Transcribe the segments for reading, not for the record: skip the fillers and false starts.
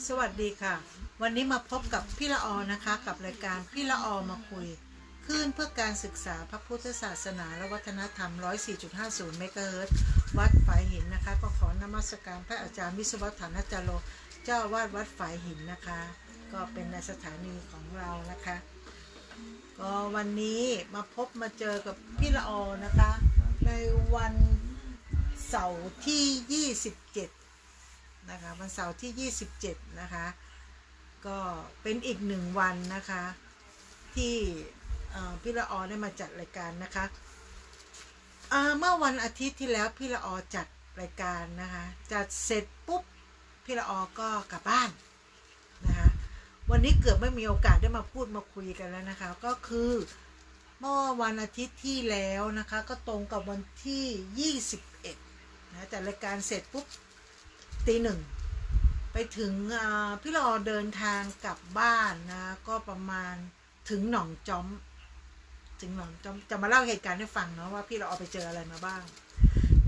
สวัสดีค่ะวันนี้มาพบกับพี่ละออนะคะกับรายการพี่ละออมาคุยคลื่นเพื่อการศึกษาพระพุทธศาสนาและวัฒนธรรม 104.50 เมกะเฮิรตซ์วัดฝายหินนะคะก็ขอนมัสการพระอาจารย์วิศวฐานจาโรเจ้าอาวาสวัดฝายหินนะคะก็เป็นในสถานีของเรานะคะก็วันนี้มาเจอกับพี่ละออนะคะในวันเสาร์ที่27นะคะวันเสาร์ที่27นะคะก็เป็นอีกหนึ่งวันนะคะที่พี่ละออได้มาจัดรายการนะคะเมื่อวันอาทิตย์ที่แล้วพี่ละออจัดรายการนะคะจัดเสร็จปุ๊บพี่ละออก็กลับบ้านนะคะวันนี้เกือบไม่มีโอกาสได้มาพูดมาคุยกันแล้วนะคะก็คือเมื่อวันอาทิตย์ที่แล้วนะคะก็ตรงกับวันที่21นะจัดรายการเสร็จปุ๊บตี 1ไปถึงพี่ละออเดินทางกลับบ้านนะก็ประมาณถึงหนองจอมจะมาเล่าเหตุการณ์ให้ฟังเนาะว่าพี่ละออไปเจออะไรมาบ้าง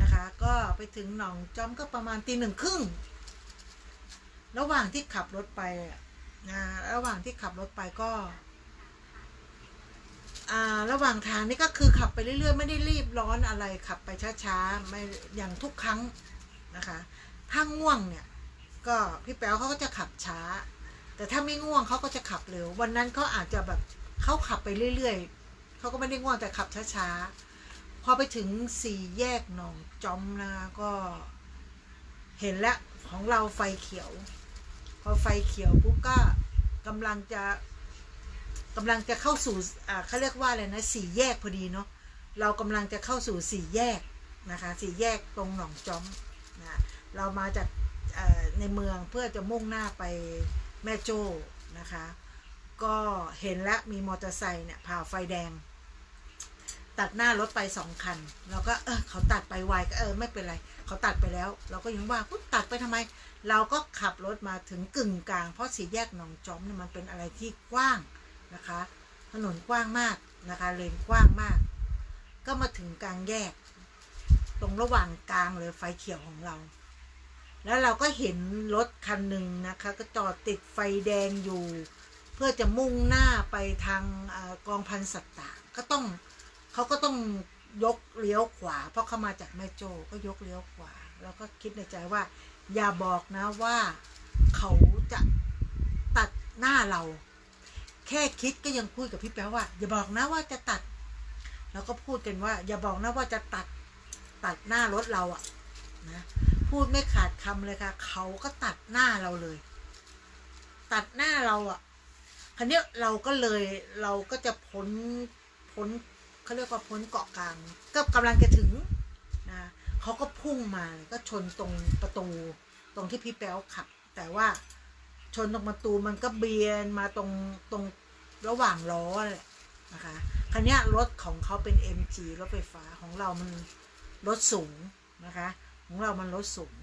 นะคะก็ไปถึงหนองจอมก็ประมาณตี 1:30ระหว่างที่ขับรถไปนะระหว่างที่ขับรถไปก็ระหว่างทางนี่ก็คือขับไปเรื่อยๆไม่ได้รีบร้อนอะไรขับไปช้าๆไม่อย่างทุกครั้งนะคะถ้าง่วงเนี่ยก็พี่แป๊วเขาก็จะขับช้าแต่ถ้าไม่ง่วงเขาก็จะขับเร็ววันนั้นเขาอาจจะแบบเขาขับไปเรื่อยๆเขาก็ไม่ได้ง่วงแต่ขับช้าๆพอไปถึงสี่แยกหนองจอมนะก็เห็นแล้วของเราไฟเขียวพอไฟเขียวปุ๊บก็กำลังจะเข้าสู่เขาเรียกว่าอะไรนะสี่แยกพอดีเนาะเรากำลังจะเข้าสู่สี่แยกนะคะสี่แยกตรงหนองจอมนะเรามาจากในเมืองเพื่อจะมุ่งหน้าไปแม่โจ้นะคะก็เห็นแล้วมีมอเตอร์ไซค์เนี่ยผ่าไฟแดงตัดหน้ารถไป2 คันเราก็เขาตัดไปไวก็ไม่เป็นไรเขาตัดไปแล้วเราก็ยังว่าตัดไปทำไมเราก็ขับรถมาถึงกึ่งกลางเพราะสี่แยกหนองจอมเนี่ยมันเป็นอะไรที่กว้างนะคะถนนกว้างมากนะคะเลนกว้างมากก็มาถึงกลางแยกตรงระหว่างกลางเลยไฟเขียวของเราแล้วเราก็เห็นรถคันหนึ่งนะคะก็จอดติดไฟแดงอยู่เพื่อจะมุ่งหน้าไปทางกองพันสัตว์ต่างเขาก็ต้องยกเลี้ยวขวาเพราะเขามาจากแม่โจ้ก็ยกเลี้ยวขวาแล้วก็คิดในใจว่าอย่าบอกนะว่าเขาจะตัดหน้าเราแค่คิดก็ยังพูดกับพี่แป๊วว่าอย่าบอกนะว่าจะตัดแล้วก็พูดกันว่าอย่าบอกนะว่าจะตัดหน้ารถเราอะนะพูดไม่ขาดคำเลยค่ะเขาก็ตัดหน้าเราเลยตัดหน้าเราอ่ะคราวนี้เราก็จะพ้นเขาเรียกว่าพ้นเกาะกลางก็กำลังจะถึงนะเขาก็พุ่งมาก็ชนตรงประตูตรงที่พี่แป๊วขับแต่ว่าชนตรงประตูมันก็เบียนมาตรงระหว่างล้อแหละนะคะคราวนี้รถของเขาเป็น MG รถไฟฟ้าของเรามันรถสูงนะคะของเรามันรถสูง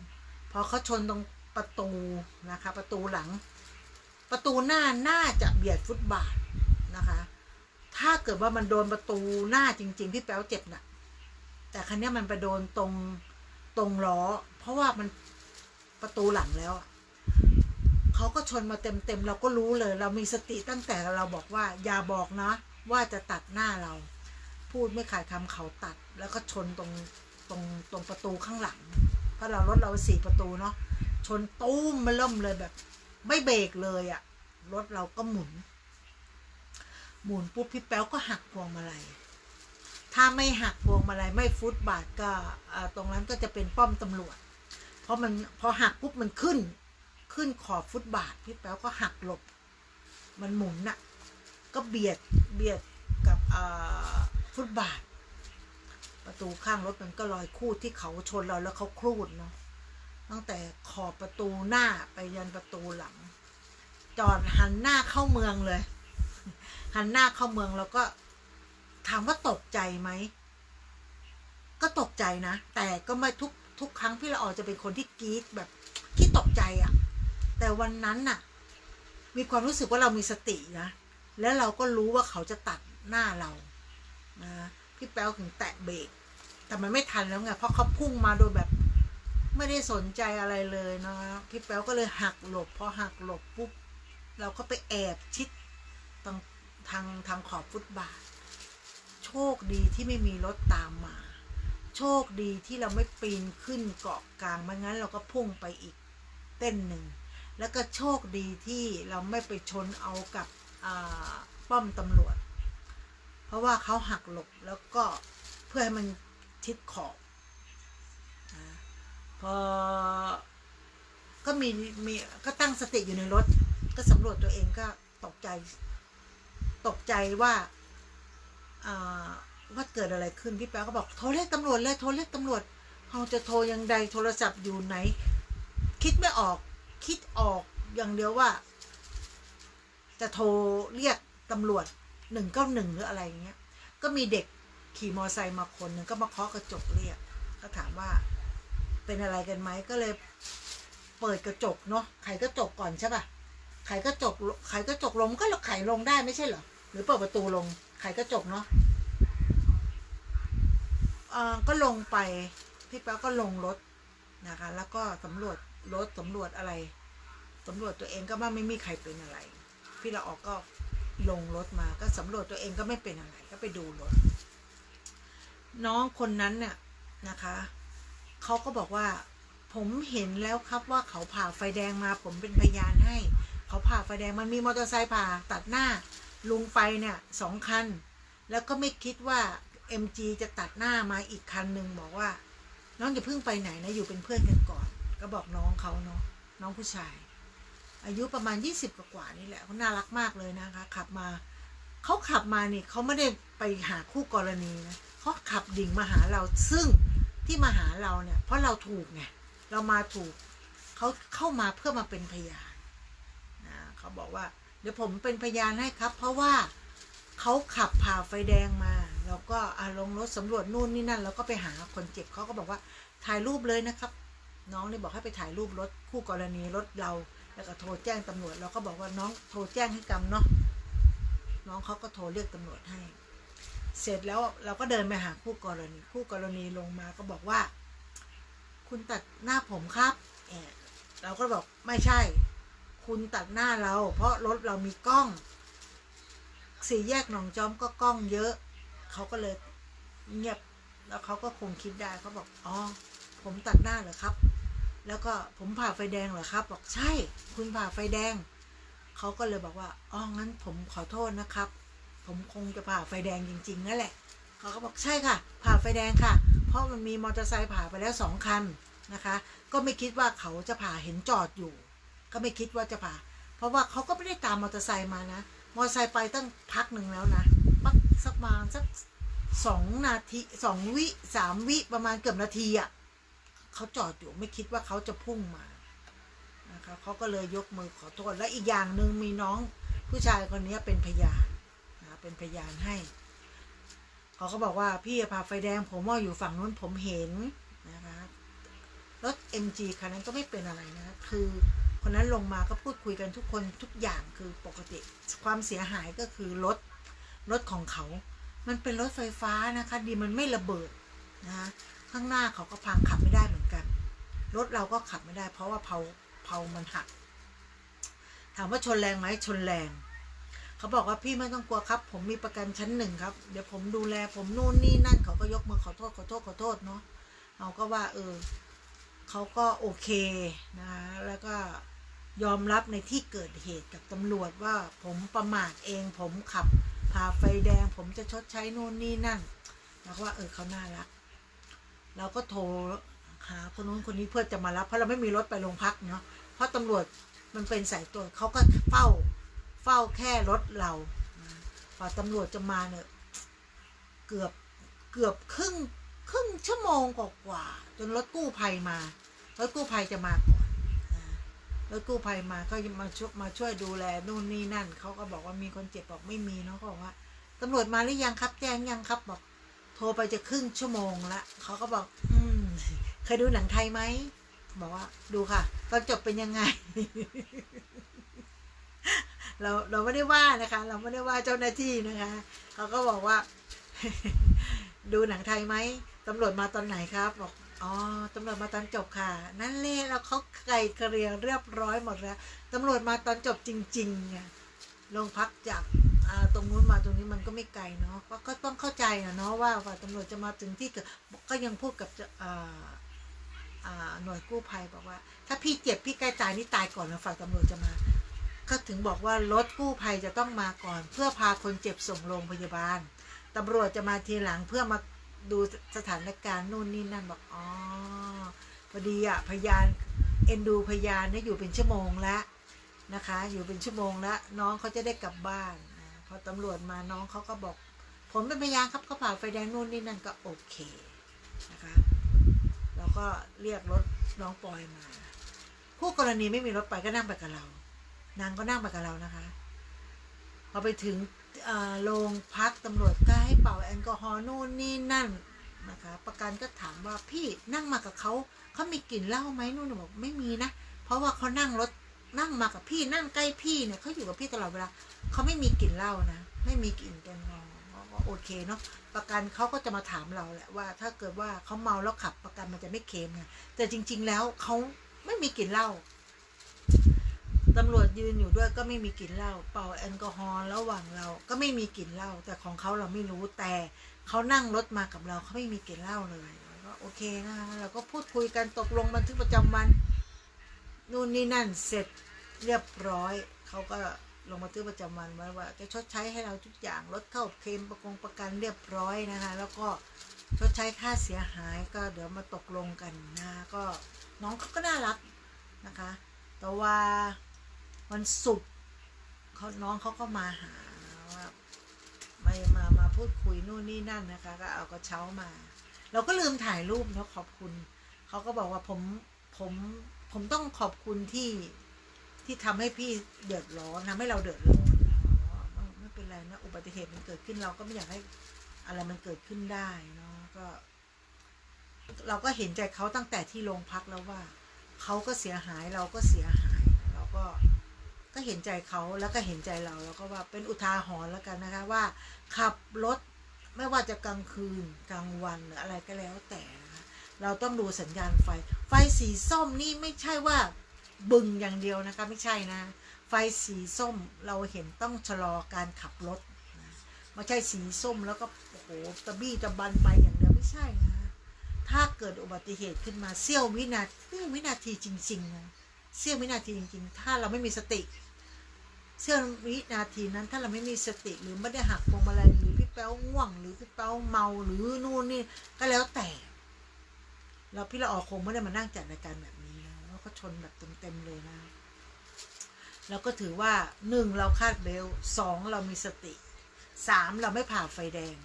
พอเขาชนตรงประตูนะคะประตูหลังประตูหน้าน่าจะเบียดฟุตบาทนะคะถ้าเกิดว่ามันโดนประตูหน้าจริงๆพี่แป๊วเจ็บหนักแต่ครั้นี้มันไปโดนตรงล้อเพราะว่ามันประตูหลังแล้วเขาก็ชนมาเต็มเราก็รู้เลยเรามีสติตั้งแต่เราบอกว่าอย่าบอกนะว่าจะตัดหน้าเราพูดไม่ขาดคำเขาตัดแล้วก็ชนตรงประตูข้างหลังเพราะรถเรา4 ประตูเนาะชนตุ้มมาล่มเลยแบบไม่เบรกเลยอะรถเราก็หมุนปุ๊บพี่แป๊วก็หักพวงมาลัยถ้าไม่หักพวงมาลัยไม่ฟุตบาทก็ตรงนั้นก็จะเป็นป้อมตำรวจเพราะมันพอหักปุ๊บมันขึ้นขอบฟุตบาทพี่แป๊วก็หักหลบมันหมุนน่ะก็เบียดกับฟุตบาทประตูข้างรถมันก็ลอยคูดที่เขาชนเราแล้วเขาครูดเนาะตั้งแต่ขอบประตูหน้าไปยันประตูหลังจอดหันหน้าเข้าเมืองเลยหันหน้าเข้าเมืองแล้วก็ถามว่าตกใจไหมก็ตกใจนะแต่ก็ไม่ทุกครั้งพี่ละออจะเป็นคนที่กรี๊ดแบบที่ตกใจอะแต่วันนั้นน่ะมีความรู้สึกว่าเรามีสตินะแล้วเราก็รู้ว่าเขาจะตัดหน้าเรานะพี่แป๊วถึงแตะเบรกแต่มันไม่ทันแล้วไงเพราะเขาพุ่งมาโดยแบบ ไม่ได้สนใจอะไรเลยนะพี่แป๊วก็เลยหักหลบพอหักหลบปุ๊บเราก็ไปแอบชิดทางขอบฟุตบาทโชคดีที่ไม่มีรถตามมาโชคดีที่เราไม่ปีนขึ้นเกาะกลางไม่งั้นเราก็พุ่งไปอีกเต้นหนึ่งแล้วก็โชคดีที่เราไม่ไปชนเอากับป้อมตำรวจเพราะว่าเขาหักหลบแล้วก็เพื่อให้มันชิดขอบพอก็มีก็ตั้งสติอยู่ในรถก็สำรวจตัวเองก็ตกใจว่าเกิดอะไรขึ้นพี่แป๊วก็บอกโทรเรียกตำรวจเลยโทรเรียกตำรวจเราจะโทรยังไงโทรศัพท์อยู่ไหนคิดไม่ออกคิดออกอย่างเดียวว่าจะโทรเรียกตำรวจ191หรืออะไรเงี้ยก็มีเด็กขี่มอไซค์มาคนหนึ่งก็มาเคาะกระจกเรียกก็ถามว่าเป็นอะไรกันไหมก็เลยเปิดกระจกเนาะไขกระจกก่อนใช่ป่ะไขกระจกลงก็ไขลงได้ไม่ใช่เหรอหรือเปิดประตูลงไขกระจกเนาะก็ลงไปพี่แป๊วก็ลงรถนะคะแล้วก็สำรวจรถสำรวจอะไรสำรวจตัวเองก็ว่าไม่มีใครเป็นอะไรพี่ละออกก็ลงรถมาก็สำรวจตัวเองก็ไม่เป็นอะไรก็ไปดูรถน้องคนนั้นเนี่ยนะคะเขาก็บอกว่าผมเห็นแล้วครับว่าเขาผ่าไฟแดงมาผมเป็นพยานให้เขาผ่าไฟแดงมันมีมอเตอร์ไซค์ผ่าตัดหน้าลุงไปเนี่ย2 คันแล้วก็ไม่คิดว่า MG จะตัดหน้ามาอีกคันหนึ่งบอกว่าน้องอย่าเพิ่งไปไหนนะอยู่เป็นเพื่อนกันก่อนก็บอกน้องเขาเนาะน้องผู้ชายอายุประมาณ20กว่านี่แหละเขาน่ารักมากเลยนะคะขับมานี่เขาไม่ได้ไปหาคู่กรณีนะเขาขับดิ่งมาหาเราซึ่งที่มาหาเราเนี่ยเพราะเราถูกไงเรามาถูกเขาเข้ามาเพื่อมาเป็นพยานนะเขาบอกว่าเดี๋ยวผมเป็นพยานให้ครับเพราะว่าเขาขับผ่าไฟแดงมาแล้วก็ลงรถสำรวจนู่นนี่นั่นแล้วก็ไปหาคนเจ็บเขาก็บอกว่าถ่ายรูปเลยนะครับน้องนี่บอกให้ไปถ่ายรูปรถคู่กรณีรถเราแล้วก็โทรแจ้งตำรวจเราก็บอกว่าน้องโทรแจ้งให้กำเนาะน้องเขาก็โทรเรียกตำรวจให้เสร็จแล้วเราก็เดินไปหาคู่กรณีลงมาก็บอกว่าคุณตัดหน้าผมครับเราก็บอกไม่ใช่คุณตัดหน้าเราเพราะรถเรามีกล้อง4 แยกหนองจอมก็กล้องเยอะเขาก็เลยเงียบแล้วเขาก็คงคิดได้เขาบอกอ๋อผมตัดหน้าเหรอครับแล้วก็ผมผ่าไฟแดงเหรอครับบอกใช่คุณผ่าไฟแดงเขาก็เลยบอกว่าอ๋องั้นผมขอโทษนะครับผมคงจะผ่าไฟแดงจริงๆนั่นแหละเขาก็บอกใช่ค่ะผ่าไฟแดงค่ะเพราะมันมีมอเตอร์ไซค์ผ่าไปแล้ว2 คันนะคะก็ไม่คิดว่าเขาจะผ่าเห็นจอดอยู่ก็ไม่คิดว่าจะผ่าเพราะว่าเขาก็ไม่ได้ตามมอเตอร์ไซค์มานะมอเตอร์ไซค์ไปตั้งพักหนึ่งแล้วนะสักประมาณสัก2 นาที2 วิ3 วิประมาณเกือบนาทีอ่ะเขาจอดอยู่ไม่คิดว่าเขาจะพุ่งมานะคะเขาก็เลยยกมือขอโทษและอีกอย่างหนึ่งมีน้องผู้ชายคนนี้เป็นพยานนะเป็นพยานให้เขาก็บอกว่าพี่ผ่าไฟแดงผมว่าอยู่ฝั่งนู้นผมเห็นนะคะรถ MG คันนั้นก็ไม่เป็นอะไรนะคือคนนั้นลงมาก็พูดคุยกันทุกคนทุกอย่างคือปกติความเสียหายก็คือรถของเขามันเป็นรถไฟฟ้านะคะดีมันไม่ระเบิดนะข้างหน้าเขาก็พังขับไม่ได้เหมือนกันรถเราก็ขับไม่ได้เพราะว่าเผามันหักถามว่าชนแรงไหมชนแรงเขาบอกว่าพี่ไม่ต้องกลัวครับผมมีประกันชั้น 1ครับเดี๋ยวผมดูแลผมนู่นนี่นั่นเขาก็ยกมือขอโทษเนาะเราก็ว่าเขาก็โอเคนะแล้วก็ยอมรับในที่เกิดเหตุกับตำรวจว่าผมประมาทเองผมขับผ่าไฟแดงผมจะชดใช้นู่นนี่นั่นแล้วว่าเขาน่ารักเราก็โทรหาคนนู้นคนนี้เพื่อจะมารับเพราะเราไม่มีรถไปโรงพักเนาะเพราะตำรวจมันเป็นสายตรวจเขาก็เฝ้าแค่รถเราพอตำรวจจะมาเนี่ยเกือบครึ่งชั่วโมงกว่าจนรถกู้ภัยมารถกู้ภัยจะมาก่อนรถกู้ภัยมาก็มาช่วยดูแลนู่นนี่นั่นเขาก็บอกว่ามีคนเจ็บบอกไม่มีเนาะเขาบอกว่าตำรวจมาหรือยังครับแจ้งยังครับบอกโทรไปจะครึ่งชั่วโมงละเขาก็บอกเคยดูหนังไทยไหมบอกว่าดูค่ะตอนจบเป็นยังไง เราไม่ได้ว่านะคะเราไม่ได้ว่าเจ้าหน้าที่นะคะเขาก็บอกว่า ดูหนังไทยไหมตำรวจมาตอนไหนครับบอก อ๋อตำรวจมาตอนจบค่ะนั่นแหละเราเขาไกลเกลี่ยเรียบร้อยหมดแล้วตำรวจมาตอนจบจริงๆไงโรงพักจากตรงนู้นมาตรงนี้มันก็ไม่ไกลเนาะก็ต้องเข้าใจนะเนาะว่าตำรวจจะมาถึงที่เกิดก็ยังพูดกับหน่วยกู้ภัยบอกว่าถ้าพี่เจ็บพี่ใกล้ตายนี่ตายก่อนนะฝ่ายตำรวจจะมาก็ถึงบอกว่ารถกู้ภัยจะต้องมาก่อนเพื่อพาคนเจ็บส่งโรงพยาบาลตำรวจจะมาทีหลังเพื่อมาดูสถานการณ์นู่นนี่นั่นบอกอ๋อพอดีพยานเอ็นดูพยานเนี่ยอยู่เป็นชั่วโมงแล้วนะคะอยู่เป็นชั่วโมงแล้วน้องเขาจะได้กลับบ้านพอตำรวจมาน้องเขาก็บอกผมเป็นพยานครับเขาผ่าไฟแดงนู่นนี่นั่นก็โอเคนะคะเราก็เรียกรถน้องปอยมาคู่กรณีไม่มีรถไปก็นั่งไปกับเรานางก็นั่งไปกับเรานะคะพอไปถึงโรงพักตำรวจก็ให้เป่าแอลกอฮอล์นู่นนี่นั่นนะคะประกันก็ถามว่าพี่นั่งมากับเขามีกลิ่นเหล้าไหมนู่นบอกไม่มีนะเพราะว่าเขานั่งรถนั่งมากับพี่นั่งใกล้พี่เนี่ยเขาอยู่กับพี่ตลอดเวลาเขาไม่มีกลิ่นเหล้านะไม่มีกลิ่นแอลกอฮอล์ก็โอเคเนาะประกันเขาก็จะมาถามเราแหละว่าถ้าเกิดว่าเขาเมาแล้วขับประกันมันจะไม่เคลมไงแต่จริงๆแล้วเขาไม่มีกลิ่นเหล้าตำรวจยืนอยู่ด้วยก็ไม่มีกลิ่นเหล้าเป่าแอลกอฮอล์ระหว่างเราก็ไม่มีกลิ่นเหล้าแต่ของเขาเราไม่รู้แต่เขานั่งรถมากับเราเขาไม่มีกลิ่นเหล้าเลยก็โอเคนะคะเราก็พูดคุยกันตกลงบันทึกประจำวันนู่นนี่นั่นเสร็จเรียบร้อยเขาก็ลงบันทึกประจำวันไว้ว่าจะชดใช้ให้เราทุกอย่างรถเข้าเคลมประกันเรียบร้อยนะคะแล้วก็ชดใช้ค่าเสียหายก็เดี๋ยวมาตกลงกันนะก็น้องเขาก็น่ารักนะคะแต่ว่าวันศุกร์น้องเขาก็มาหาว่ามาพูดคุยนู่นนี่นั่นนะคะก็เอากระเช้ามาเราก็ลืมถ่ายรูปเนาะขอบคุณเขาก็บอกว่าผมต้องขอบคุณที่ทำให้พี่เดือดร้อนทำให้เราเดือดร้อนนะไม่เป็นไรนะอุบัติเหตุมันเกิดขึ้นเราก็ไม่อยากให้อะไรมันเกิดขึ้นได้เนาะก็เราก็เห็นใจเขาตั้งแต่ที่โรงพักแล้วว่าเขาก็เสียหายเราก็เสียหายเราก็เห็นใจเขาแล้วก็เห็นใจเราแล้วก็ว่าเป็นอุทาหรณ์แล้วกันนะคะว่าขับรถไม่ว่าจะกลางคืนกลางวันหรืออะไรก็แล้วแต่นะคะเราต้องดูสัญญาณไฟสีส้มนี่ไม่ใช่ว่าบึงอย่างเดียวนะคะไม่ใช่นะไฟสีส้มเราเห็นต้องชะลอการขับรถนะไม่ใช่สีส้มแล้วก็โอ้โหตะบี้ตะบันไปอย่างเดียวไม่ใช่นะถ้าเกิดอุบัติเหตุขึ้นมาเสี้ยววินาทีจริงๆนะเสี้ยววินาทีจริงๆถ้าเราไม่มีสติเสี้ยววินาทีนั้นถ้าเราไม่มีสติหรือไม่ได้หักพวงมาลัยหรือพี่แป๊วง่วงหรือพี่แป๊วเมาหรือนู่นนี่ก็แล้วแต่พี่ละออคงไม่ได้มานั่งจัดรายการแบบนี้นะแล้วก็ชนแบบเต็มๆเลยนะเราก็ถือว่า1เราคาดเบลต์2เรามีสติ3เราไม่ผ่าไฟแดง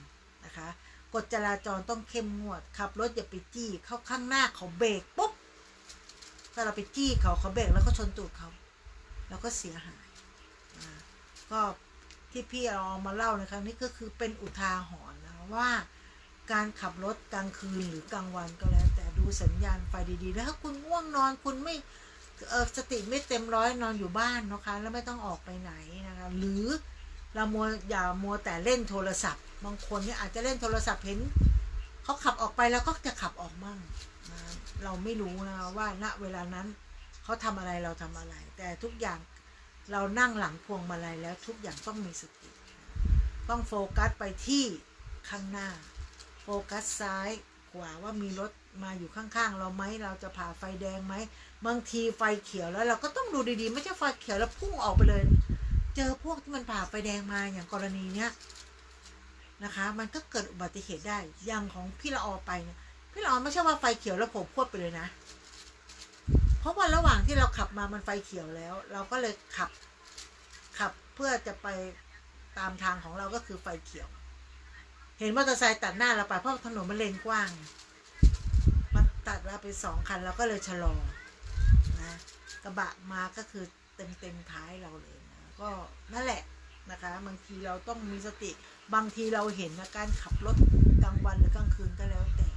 นะคะกฎจราจรต้องเข้มงวดขับรถอย่าไปจี้เข้าข้างหน้าเขาเบรกปุ๊บถ้าเราไปจี้เขาเบรกแล้วก็ชนตูดเขาแล้วก็เสียหายก็ที่พี่เอามาเล่าในครั้งนี้ก็คือเป็นอุทาหรณ์นะว่าการขับรถกลางคืนหรือกลางวันก็แล้วแต่ดูสัญญาณไฟดีๆแล้วถ้าคุณง่วงนอนคุณไม่สติไม่เต็มร้อยนอนอยู่บ้านนะคะแล้วไม่ต้องออกไปไหนนะคะหรือเราอย่ามัวแต่เล่นโทรศัพท์บางคนเนี่ยอาจจะเล่นโทรศัพท์เห็นเขาขับออกไปแล้วก็จะขับออกมั่งนะเราไม่รู้นะว่าณเวลานั้นเขาทำอะไรเราทำอะไรแต่ทุกอย่างเรานั่งหลังพวงมาลัยแล้วทุกอย่างต้องมีสติต้องโฟกัสไปที่ข้างหน้าโฟกัสซ้ายขวาว่ามีรถมาอยู่ข้างๆเราไหมเราจะผ่าไฟแดงไหมบางทีไฟเขียวแล้วเราก็ต้องดูดีๆไม่ใช่ไฟเขียวแล้วพุ่งออกไปเลยเจอพวกที่มันผ่าไฟแดงมาอย่างกรณีเนี้ยนะคะมันก็เกิดอุบัติเหตุได้อย่างของพี่ละออไปเนี่ยพี่ละออไม่ใช่ว่าไฟเขียวแล้วผมพวดไปเลยนะเพราะว่าระหว่างที่เราขับมามันไฟเขียวแล้วเราก็เลยขับเพื่อจะไปตามทางของเราก็คือไฟเขียวเห็นมอเตอร์ไซค์ตัดหน้าเราไปเพราะถนนมันเลนกว้างมันตัดเราไป2 คันเราก็เลยชะลอนะกระบะมาก็คือเต็มท้ายเราเลยนะก็นั่นแหละนะคะบางทีเราต้องมีสติบางทีเราเห็นนะการขับรถกลางวันหรือกลางคืนก็แล้วแต่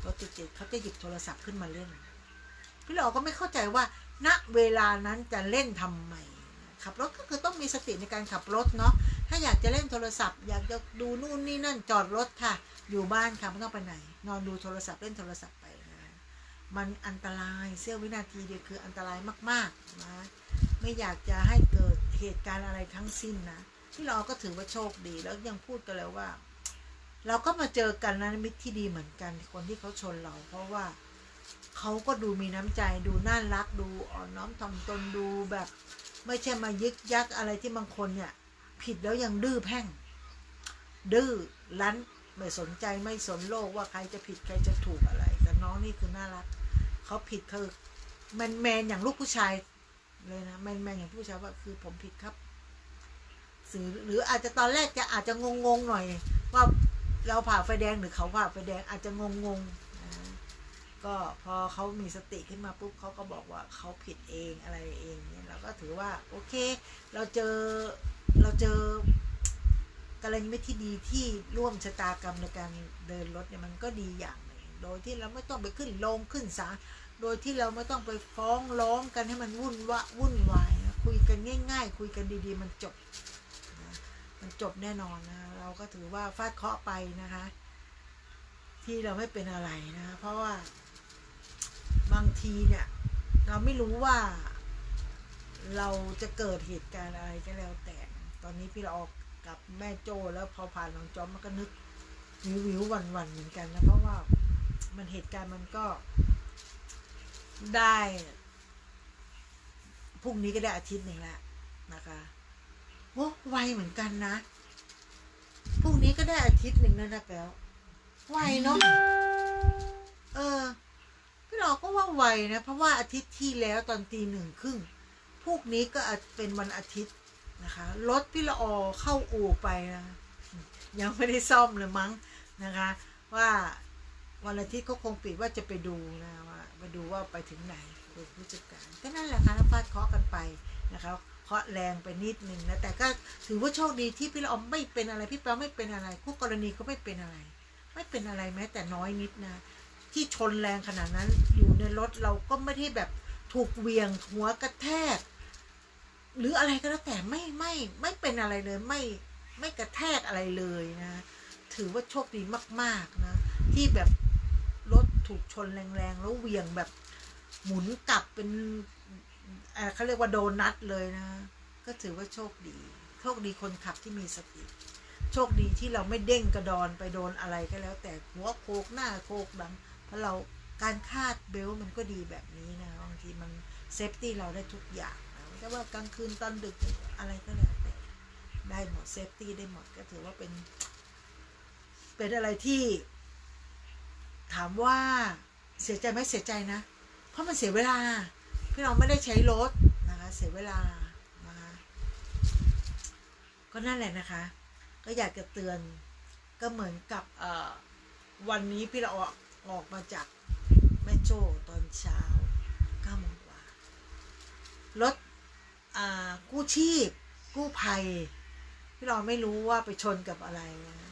รถติดเขาจะหยิบโทรศัพท์ขึ้นมาเล่นพี่เราก็ไม่เข้าใจว่าณเวลานั้นจะเล่นทำไมขับรถก็คือต้องมีสติในการขับรถเนาะถ้าอยากจะเล่นโทรศัพท์อยากจะดูนู่นนี่นั่นจอดรถค่ะอยู่บ้านค่ะไม่ต้องไปไหนนอนดูโทรศัพท์เล่นโทรศัพท์ไปนะ มันอันตรายเสี้ยววินาทีเดียวคืออันตรายมากๆนะไม่อยากจะให้เกิดเหตุการณ์อะไรทั้งสิ้นนะพี่เราก็ถือว่าโชคดีแล้วยังพูดกันแล้วว่าเราก็มาเจอกันนะมิตรที่ดีเหมือนกันคนที่เขาชนเราเพราะว่าเขาก็ดูมีน้ำใจดูน่ารักดูอ่อนน้อมถ่อมตนดูแบบไม่ใช่มายึกยักอะไรที่บางคนเนี่ยผิดแล้วยังดื้อแพ่งดื้อรั้นไม่สนใจไม่สนโลกว่าใครจะผิดใครจะถูกอะไรแต่น้องนี่คือน่ารักเขาผิดคือแมนอย่างลูกผู้ชายเลยนะแมนอย่างผู้ชายว่าคือผมผิดครับหรืออาจจะตอนแรกจะอาจจะงงหน่อยว่าเราผ่าไฟแดงหรือเขาผ่าไฟแดงอาจจะงงก็พอเขามีสติขึ้นมาปุ๊บเขาก็บอกว่าเขาผิดเองอะไรเองเนี่ยเราก็ถือว่าโอเคเราเจอกรณีไม่ที่ดีที่ร่วมชะตากรรมในการเดินรถเนี่ยมันก็ดีอย่างหนึ่งโดยที่เราไม่ต้องไปขึ้นโรงขึ้นศาลโดยที่เราไม่ต้องไปฟ้องร้องกันให้มันวุ่นวายนะคุยกันง่ายๆคุยกันดีๆมันจบนะมันจบแน่นอนนะเราก็ถือว่าฟาดเคราะห์ไปนะคะที่เราไม่เป็นอะไรนะเพราะว่าบางทีเนี่ยเราไม่รู้ว่าเราจะเกิดเหตุการณ์อะไรก็แล้วแต่ตอนนี้พี่เราออกกับแม่โจ้แล้วพอผ่านน้องจอมมันก็นึกวิววันเหมือนกันนะเพราะว่ามันเหตุการณ์มันก็ได้พรุ่งนี้ก็ได้อาทิตย์หนึ่งแล้วนะคะโอ้ไวเหมือนกันนะพรุ่งนี้ก็ได้อาทิตย์หนึ่งแล้วนะแล้วไวเนาะพี่เราก็ว่าไวนะเพราะว่าอาทิตย์ที่แล้วตอน1:30พวกนี้ก็เป็นวันอาทิตย์นะคะรถพี่ละออเข้าอู่ไปนะยังไม่ได้ซ่อมเลยมั้งนะคะว่าวันอาทิตย์เขาคงปิดว่าจะไปดูนะว่าไปดูว่าไปถึงไหนดูผู้จัดการก็นั่นแหละค่ะฟาดเคาะกันไปนะคะเคาะแรงไปนิดนึงนะแต่ก็ถือว่าโชคดีที่พี่ละออไม่เป็นอะไรพี่แป๊วไม่เป็นอะไรคู่กรณีก็ไม่เป็นอะไรแม้แต่น้อยนิดนะที่ชนแรงขนาดนั้นอยู่ในรถเราก็ไม่ได้แบบถูกเวียงหัวกระแทกหรืออะไรก็แล้วแต่ไม่เป็นอะไรเลยไม่กระแทกอะไรเลยนะถือว่าโชคดีมากๆนะที่แบบรถถูกชนแรงๆแล้วเวียงแบบหมุนกลับเป็นเขาเรียกว่าโดนัทเลยนะก็ถือว่าโชคดีคนขับที่มีสติโชคดีที่เราไม่เด้งกระดอนไปโดนอะไรก็แล้วแต่หัวโคกหน้าโคกดังเพราะเราการคาดเบลต์มันก็ดีแบบนี้นะบางทีมันเซฟตี้เราได้ทุกอย่างแต่ว่ากลางคืนตอนดึกอะไรก็แล้วแต่ได้หมดเซฟตี้ได้หมดก็ถือว่าเป็นอะไรที่ถามว่าเสียใจไหมเสียใจนะเพราะมันเสียเวลาพี่เราไม่ได้ใช้รถนะคะเสียเวลานะคะก็นั่นแหละนะคะก็อยากจะเตือนก็เหมือนกับวันนี้พี่เราออกมาจากแม่โจ้ตอนเช้า9 โมงกว่ารถกู้ชีพกู้ภัยพี่เราไม่รู้ว่าไปชนกับอะไร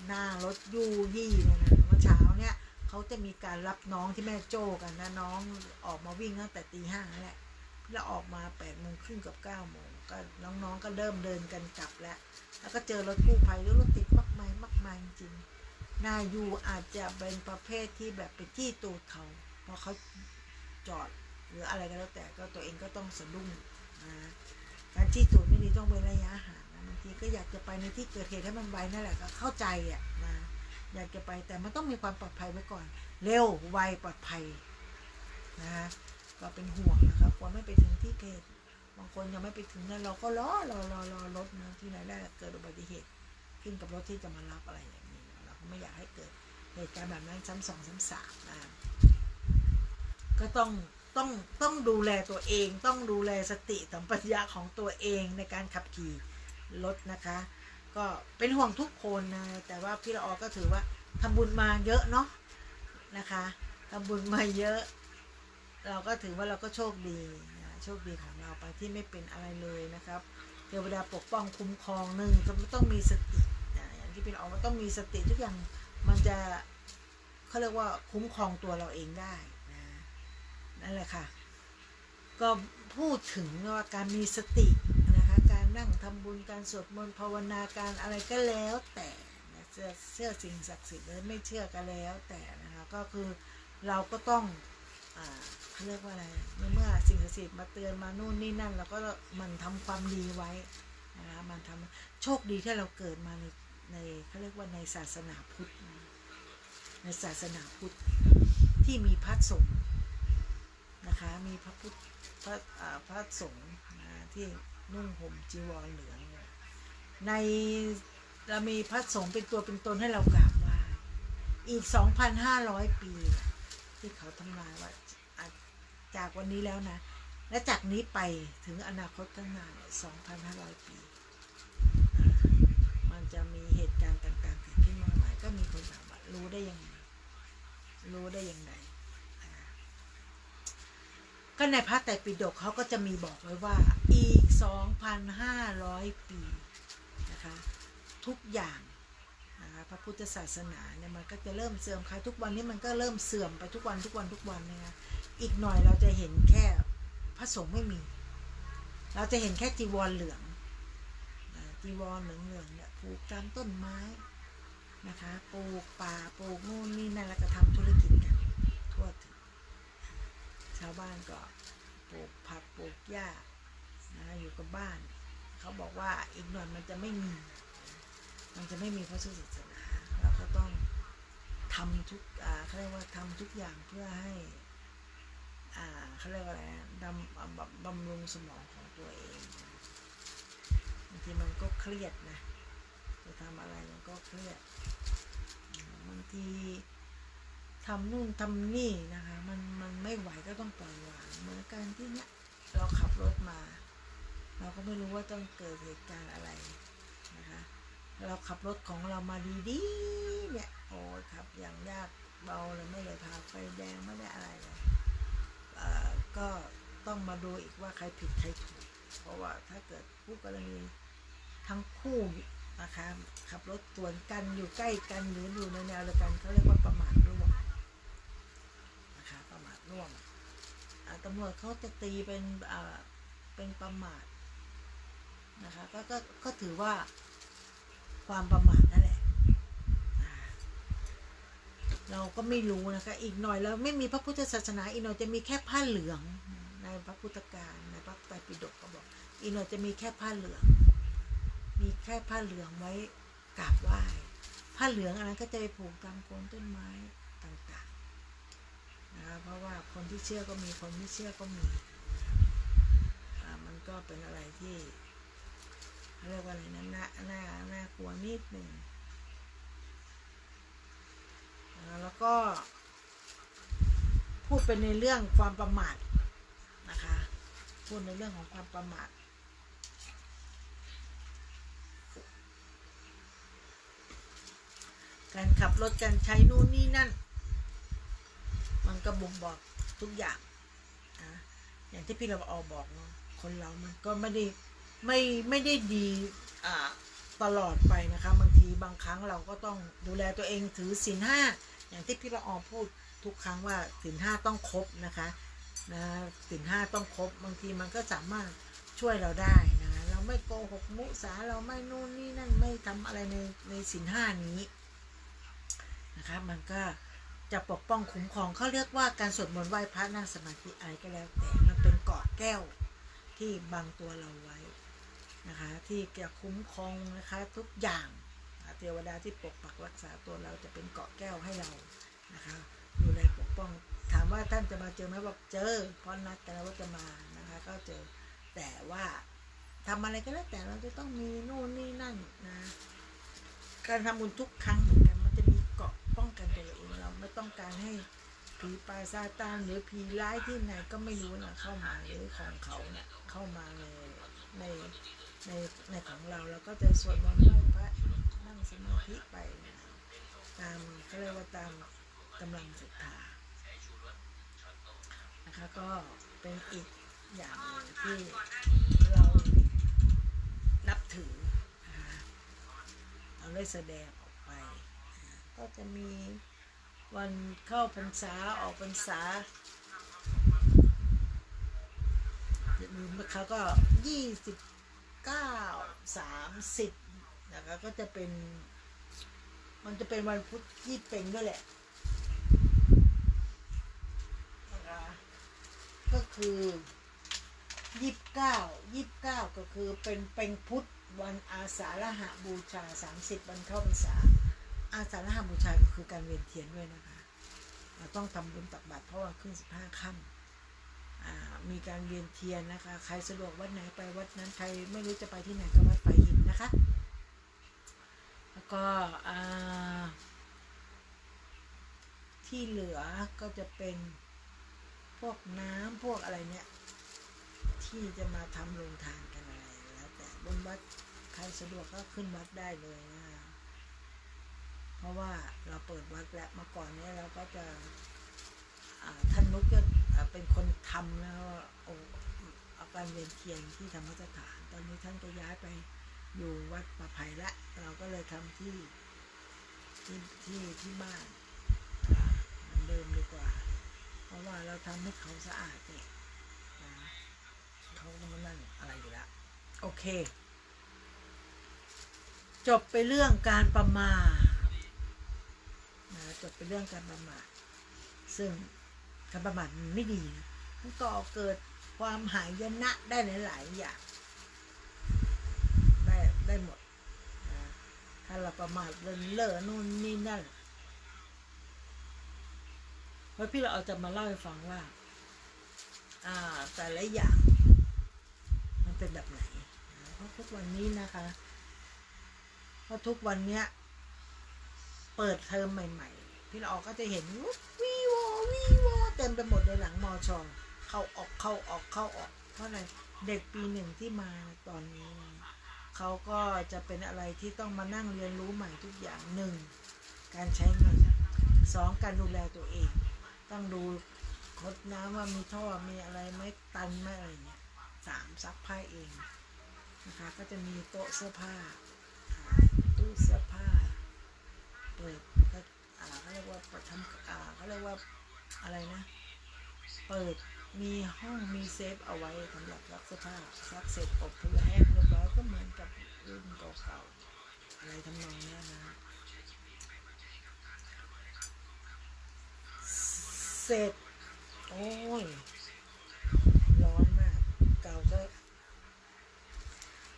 หน้ารถยูยี่นะเมื่อเช้าเนี่ยเขาจะมีการรับน้องที่แม่โจ้กันนะน้องออกมาวิ่งตั้งแต่5:00แหละพี่เราออกมา8:30กับ9 โมงก็น้องๆก็เริ่มเดินกันกลับแล้วก็เจอรถกู้ภัยแล้วรถติดมากมายจริงหน้ายูอาจจะเป็นประเภทที่แบบไปจี้ตูดเขาเพราะเขาจอดหรืออะไรก็แล้วแต่ก็ตัวเองก็ต้องสะดุ้งนะการจี้ตูดไม่ดีต้องเว้นระยะห่างนะบางทีก็อยากจะไปในที่เกิดเหตุให้มันไวนั่นแหละก็เข้าใจนะอยากจะไปแต่มันต้องมีความปลอดภัยไว้ก่อนเร็วไวปลอดภัยนะก็เป็นห่วงนะครับควรไม่ไปถึงที่เกิดบางคนยังไม่ไปถึงนั้นเราก็รอรถนะที่ไหนได้เกิดอุบัติเหตุขึ้นกับรถที่จะมารับอะไรอย่างนี้เราก็ไม่อยากให้เกิดเหตุการณ์แบบนั้นซ้ำ2ซ้ำ3นะก็ต้องดูแลตัวเองต้องดูแลสติสัมปชัญญะของตัวเองในการขับขี่รถนะคะก็เป็นห่วงทุกคนนะแต่ว่าพี่ละออก็ถือว่าทำบุญมาเยอะเนาะนะคะทำบุญมาเยอะเราก็ถือว่าเราก็โชคดีโชคดีของเราไปที่ไม่เป็นอะไรเลยนะครับเทวดาปกป้องคุ้มครองหนึ่งต้องมีสติอย่างที่พี่ละออว่าต้องมีสติทุกอย่างมันจะเขาเรียกว่าคุ้มครองตัวเราเองได้นั่นแหละค่ะก็พูดถึงว่าการมีสตินะคะการนั่งทำบุญการสวดมนต์ภาวนาการอะไรก็แล้วแต่เชื่อสิ่งศักดิ์สิทธิ์หรือไม่เชื่อก็แล้วแต่นะคะก็คือเราก็ต้อง เขาเรียกว่าอะไรเมื่อสิ่งศักดิ์สิทธิ์มาเตือนมานู่นนี่นั่นเราก็มันทำความดีไว้นะคะมันทำโชคดีที่เราเกิดมาในเขาเรียกว่าในศาสนาพุทธในศาสนาพุทธที่มีพระสงฆ์นะคะมีพระสงฆ์ที่นุ่งห่มจีวรเหลืองในเรามีพระสงฆ์เป็นตัวเป็นตนให้เรากราบไหว้อีก 2,500 ปีที่เขาทำนายว่าจากวันนี้แล้วนะและจากนี้ไปถึงอนาคตข้างหน้า 2,500 ปีมันจะมีเหตุการณ์ต่างๆเกิดขึ้นมากมายก็มีคนถามว่ารู้ได้ยังไงรู้ได้ยังไงก็ในพระไตรปิฎกเขาก็จะมีบอกไว้ว่าอีก 2,500 ปีนะคะทุกอย่างนะคะพระพุทธศาสนาเนี่ยมันก็จะเริ่มเสื่อมคลายทุกวันนี้มันก็เริ่มเสื่อมไปทุกวันนะคะอีกหน่อยเราจะเห็นแค่พระสงฆ์ไม่มีเราจะเห็นแค่จีวรเหลืองจีวรเหลืองเนี่ยผูกตามต้นไม้นะคะปลูกป่าปลูกนู่นนี่นั่นแล้วก็ทำธุรกิจกันทั่วถึงชาวบ้านก็ปลูกผักปลูกหญ้านะอยู่กับบ้านเขาบอกว่าอีกหน่อยมันจะไม่มีพระพุทธศาสนาเราก็ต้องทำทุกเขาเรียกว่าทำทุกอย่างเพื่อให้เขาเรียกว่าอะไรบำรุงสมองของตัวเองบางทีมันก็เครียดนะจะทำอะไรมันก็เครียดบางทีทำนู่นทำนี่นะคะมันไม่ไหวก็ต้องปล่อยวางเหมือนกันที่เนี้ยเราขับรถมาเราก็ไม่รู้ว่าต้องเกิดเหตุการณ์อะไรนะคะเราขับรถของเรามาดีๆเนี่ยโอ้ยขับอย่างยากเบาเลยไม่เลยพาไฟแดงไม่ได้อะไรเลยก็ต้องมาดูอีกว่าใครผิดใครถูกเพราะว่าถ้าเกิดคู่กรณีทั้งคู่นะคะขับรถสวนกันอยู่ใกล้กันหรืออยู่ในแนวเดียวกันเขาเรียกว่าประมาทร่วมนะคะประมาทร่วมตำรวจเขาจะตีเป็นประมาทนะคะก็ถือว่าความประมาทนั่นแหละเราก็ไม่รู้นะคะอีกหน่อยแล้วไม่มีพระพุทธศาสนาอีกหน่อยจะมีแค่ผ้าเหลืองในพระพุทธการในพระไตรปิฎกก็บอกอีกหน่อยจะมีแค่ผ้าเหลืองมีแค่ผ้าเหลืองไว้กราบไหว้ผ้าเหลืองอันนั้นก็จะไปผูกตามโคนต้นไม้ต่างๆนะคะเพราะว่าคนที่เชื่อก็มีคนไม่เชื่อก็มีมันก็เป็นอะไรที่เรียกว่าอะไรนะน่ากลัวนิดหนึ่งแล้วก็พูดเป็นในเรื่องความประมาทนะคะพูดในเรื่องของความประมาทการขับรถการใช้นู่นนี่นั่นมันก็บ่งบอกทุกอย่างนะอย่างที่พี่เราบอกเนาะคนเรามันก็ไม่ได้ดีตลอดไปนะคะบางทีบางครั้งเราก็ต้องดูแลตัวเองถือศีล 5อย่างที่พี่ละออพูดทุกครั้งว่าศีล 5ต้องครบนะคะศีล 5ต้องครบบางทีมันก็สามารถช่วยเราได้นะเราไม่โกหกมุสาเราไม่นู่นนี่นั่นไม่ทำอะไรในศีล 5นี้นะคะมันก็จะปกป้องคุ้มครองเขาเรียกว่าการสวดมนต์ไหว้พระนั่งสมาธิอะไรก็แล้วแต่มันเป็นเกราะแก้วที่บังตัวเราไว้นะคะที่จะคุ้มครองนะคะทุกอย่างเทวดาที่ปกปักรักษาตัวเราจะเป็นเกราะแก้วให้เรานะคะดูแลปกป้องถามว่าท่านจะมาเจอไหมบอกเจอเพราะนัดกันแล้วว่าจะมานะคะก็เจอแต่ว่าทำอะไรก็แล้วแต่เราจะต้องมีนู่นนี่นั่นนะการทำบุญทุกครั้งเหมือนกันมันจะมีเกราะป้องกันตัวเราเองเราไม่ต้องการให้ผีปลาซาตานหรือผีร้ายที่ไหนก็ไม่รู้นะเข้ามาหรือของเขาเนี่ยเข้ามาในของเราก็จะสวดมนต์ไหว้พระนั่งสมาธิไปตามเขาเรียกว่าตามกำลังศรัทธานะคะก็เป็นอีกอย่างหนึ่งที่เรานับถือนะคะเราได้แสดงออกไปก็จะมีวันเข้าพรรษาออกพรรษาเขาก็29-30นะคะก็จะเป็นมันจะเป็นวันพุธยี่เป็งด้วยแหละนะคะ คือ29ก็คือเป็นพุธวันอาสาฬหบูชา30วันเข้าพรรษาอาสาฬหบูชาก็คือการเวียนเทียนด้วยนะคะเราต้องทำบุญตักบาตรเพราะว่าขึ้น15ค่ำมีการเวียนเทียนนะคะใครสะดวกวัดไหนไปวัดนั้นใครไม่รู้จะไปที่ไหนก็วัดไฟหินนะคะแล้วก็ที่เหลือก็จะเป็นพวกน้ำพวกอะไรเนี่ยที่จะมาทำโรงทานกันอะไรแล้วแต่บนวัดใครสะดวกก็ขึ้นวัดได้เลยนะเพราะว่าเราเปิดวัดแล้วเมื่อก่อนนี้เราก็จะท่านนุกจะเป็นคนทำแล้วเอาการเวียนเทียนที่ธรรมสถานตอนนี้ท่านก็ย้ายไปอยู่วัดป่าไผ่ละเราก็เลยทำที่บ้านเหมือนเดิมดีกว่าเพราะว่าเราทำให้เขาสะอาดเนี่ยเขาก็มานั่นอะไรอยู่แล้วโอเคจบไปเรื่องการประมาทจบไปเรื่องการประมาทซึ่งการประมาทมันไม่ดีนะมันก่อเกิดความหายนะได้หลายๆอย่างได้หมดถ้าเราประมาทเลินนู่นนี่นั่นเพราะพี่เราจะมาเล่าให้ฟังว่าแต่ละอย่างมันเป็นแบบไหนเพราะทุกวันนี้นะคะเพราะทุกวันเนี้ยเปิดเทอมใหม่ๆพี่เราก็จะเห็นวีวอเต็มไปหมดในหลังมช.เข้าออกเพราะอะไรเด็กปีหนึ่งที่มาตอนนี้เขาก็จะเป็นอะไรที่ต้องมานั่งเรียนรู้ใหม่ทุกอย่าง1การใช้เงิน2การดูแลตัวเองต้องดูคดน้ำว่ามีท่อมีอะไรไม่ตันไม่อะไรเงี้ย3ซักผ้าเองนะคะก็จะมีโต๊ะเสื้อผ้าตู้เสื้อผ้าเปิดเขาเรียกว่าเขาเรียกว่าอะไรนะเปิดมีห้องมีเซฟเอาไว้สำหรับซักเสื้อผ้าซักเสร็จอบเพื่อแห้งเรียบร้อยก็เหมือนกับรุ่นเก่าๆอะไรทำนองนี้นะเสร็จโอ้ยร้อนมากเก่า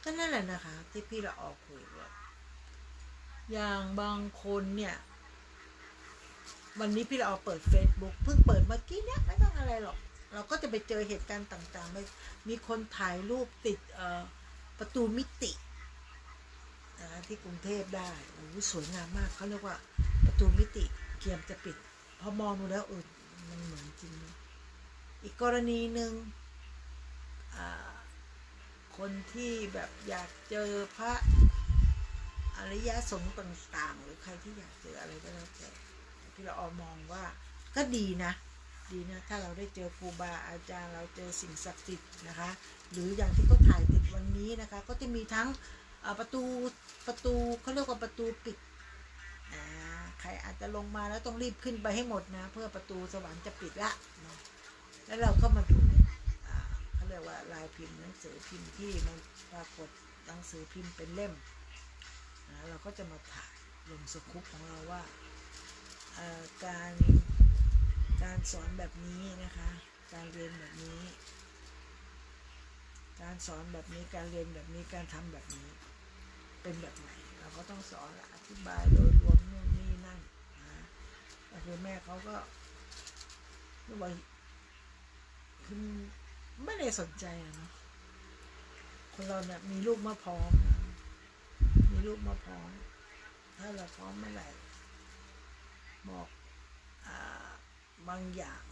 ก็นั่นแหละนะคะที่พี่เราออกคุยว่าอย่างบางคนเนี่ยวันนี้พี่เราเปิด Facebook เพิ่งเปิดเมื่อกี้เนี่ยไม่ต้องอะไรหรอกเราก็จะไปเจอเหตุการณ์ต่างๆมีคนถ่ายรูปติดประตูมิติที่กรุงเทพได้โอ้สวยงามมากเขาเรียกว่าประตูมิติเกียมจะปิดพอมองดูแล้วมันเหมือนจริงนะอีกกรณีหนึ่งคนที่แบบอยากเจอพระอริยสงฆ์ต่างๆหรือใครที่อยากเจออะไรก็แล้วแต่ที่เรามองว่าก็ดีนะถ้าเราได้เจอครูบาอาจารย์เราเจอสิ่งศักดิ์สิทธิ์นะคะหรืออย่างที่เขาถ่ายติดวันนี้นะคะก็จะมีทั้งประตูเขาเรียกว่าประตูปิดใครอาจจะลงมาแล้วต้องรีบขึ้นไปให้หมดนะเพื่อประตูสวรรค์จะปิดละนะแล้วเราก็มาดูเขาเรียกว่าลายพิมพ์หนังสือพิมพ์ที่มันปรากฏหนังสือพิมพ์เป็นเล่มเราก็จะมาถ่ายลงสกู๊ปของเราว่าการสอนแบบนี้นะคะการเรียนแบบนี้การสอนแบบนี้การเรียนแบบนี้การทำแบบนี้เป็นแบบไหนเราก็ต้องสอนอธิบายโดยรวมนู่นนี่นั่นนะแต่คือแม่เขาก็ว่าคือไม่ได้สนใจเนาะคนเราเนี่ยมีลูกมาพร้อมถ้าเราพร้อมเมื่อไหร่บอกบางอย่าง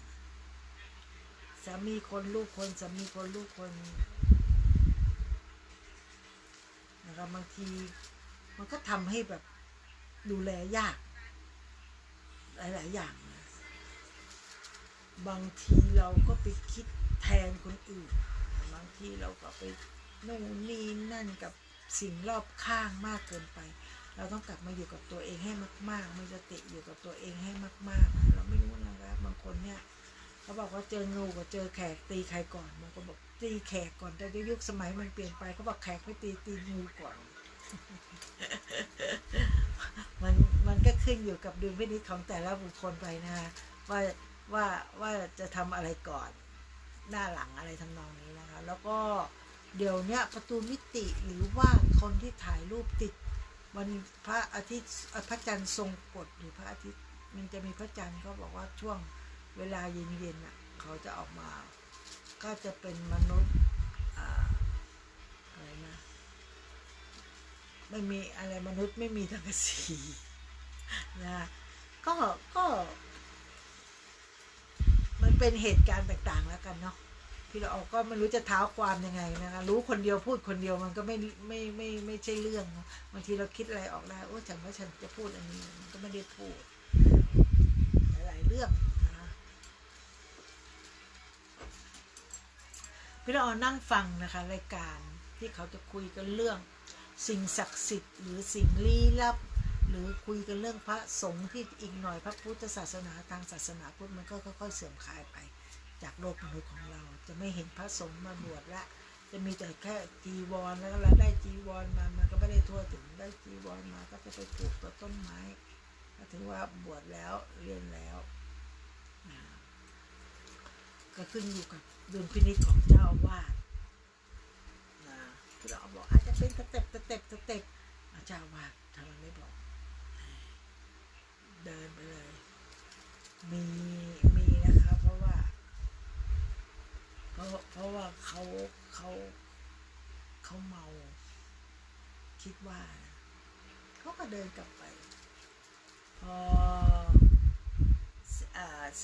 สามีคนลูกคนสามีคนลูกคนนะครับบางทีมันก็ทำให้แบบดูแลยากหลายๆอย่างนะบางทีเราก็ไปคิดแทนคนอื่นบางทีเราก็ไปโน่นนี่นั่นกับสิ่งรอบข้างมากเกินไปเราต้องกลับมาอยู่กับตัวเองให้มากๆมีสติอยู่กับตัวเองให้มากๆเราไม่รู้นะครับบางคนเนี่ยเขาบอกว่าเจองูกับเจอแขกตีใครก่อนบางคนบอกตีแขกก่อนแต่ยุคสมัยมันเปลี่ยนไปเขาบอกแขกไม่ตีงูก่อน มันก็ขึ้นอยู่กับดุลพินิจของแต่ละบุคคลไปนะว่าจะทำอะไรก่อน หน้าหลังอะไรทำนองนี้นะคะแล้วก็เดี๋ยวเนี้ยประตูมิติหรือว่าคนที่ถ่ายรูปติดวันพระอาทิตย์พระจันทร์ทรงกฎหรือพระอาทิตย์มันจะมีพระจันทร์เขาบอกว่าช่วงเวลาเย็นๆอ่ะเขาจะออกมาก็จะเป็นมนุษย์อะไรนะไม่มีอะไรมนุษย์ไม่มีสังกะสีนะก็มันเป็นเหตุการณ์ต่างๆแล้วกันเนาะพี่เราออกก็ไม่รู้จะเท้าความยังไงนะคะรู้คนเดียวพูดคนเดียวมันก็ไม่ใช่เรื่องนะบางทีเราคิดอะไรออกได้โอ้ฉันว่าฉันจะพูดอันนี้มันก็ไม่ได้พูดหลายๆเรื่องนะพี่เรานั่งฟังนะคะรายการที่เขาจะคุยกันเรื่องสิ่งศักดิ์สิทธิ์หรือสิ่งลี้ลับหรือคุยกันเรื่องพระสงฆ์ที่อีกหน่อยพระพุทธศาสนาทางศาสนาพุทธมันก็ค่อยๆเสื่อมคลายไปจากโลกมนุษย์ของเราจะไม่เห็นพระสงฆ์มาบวชละจะมีแต่แค่จีวรแล้วเราได้จีวรมามันก็ไม่ได้ทั่วถึงได้จีวรมาก็จะไปปลูกต้นไม้ก็ถือว่าบวชแล้วเรียนแล้วก็ขึ้นอยู่กับดุลพินิจของเจ้าอาวาสที่เราบอกอาจจะเป็นสเต็ปเจ้าอาวาสทำไมไม่บอกเดินไปเลยมีนะคะเพราะว่าเขาเมาคิดว่าเขาก็เดินกลับไปพอ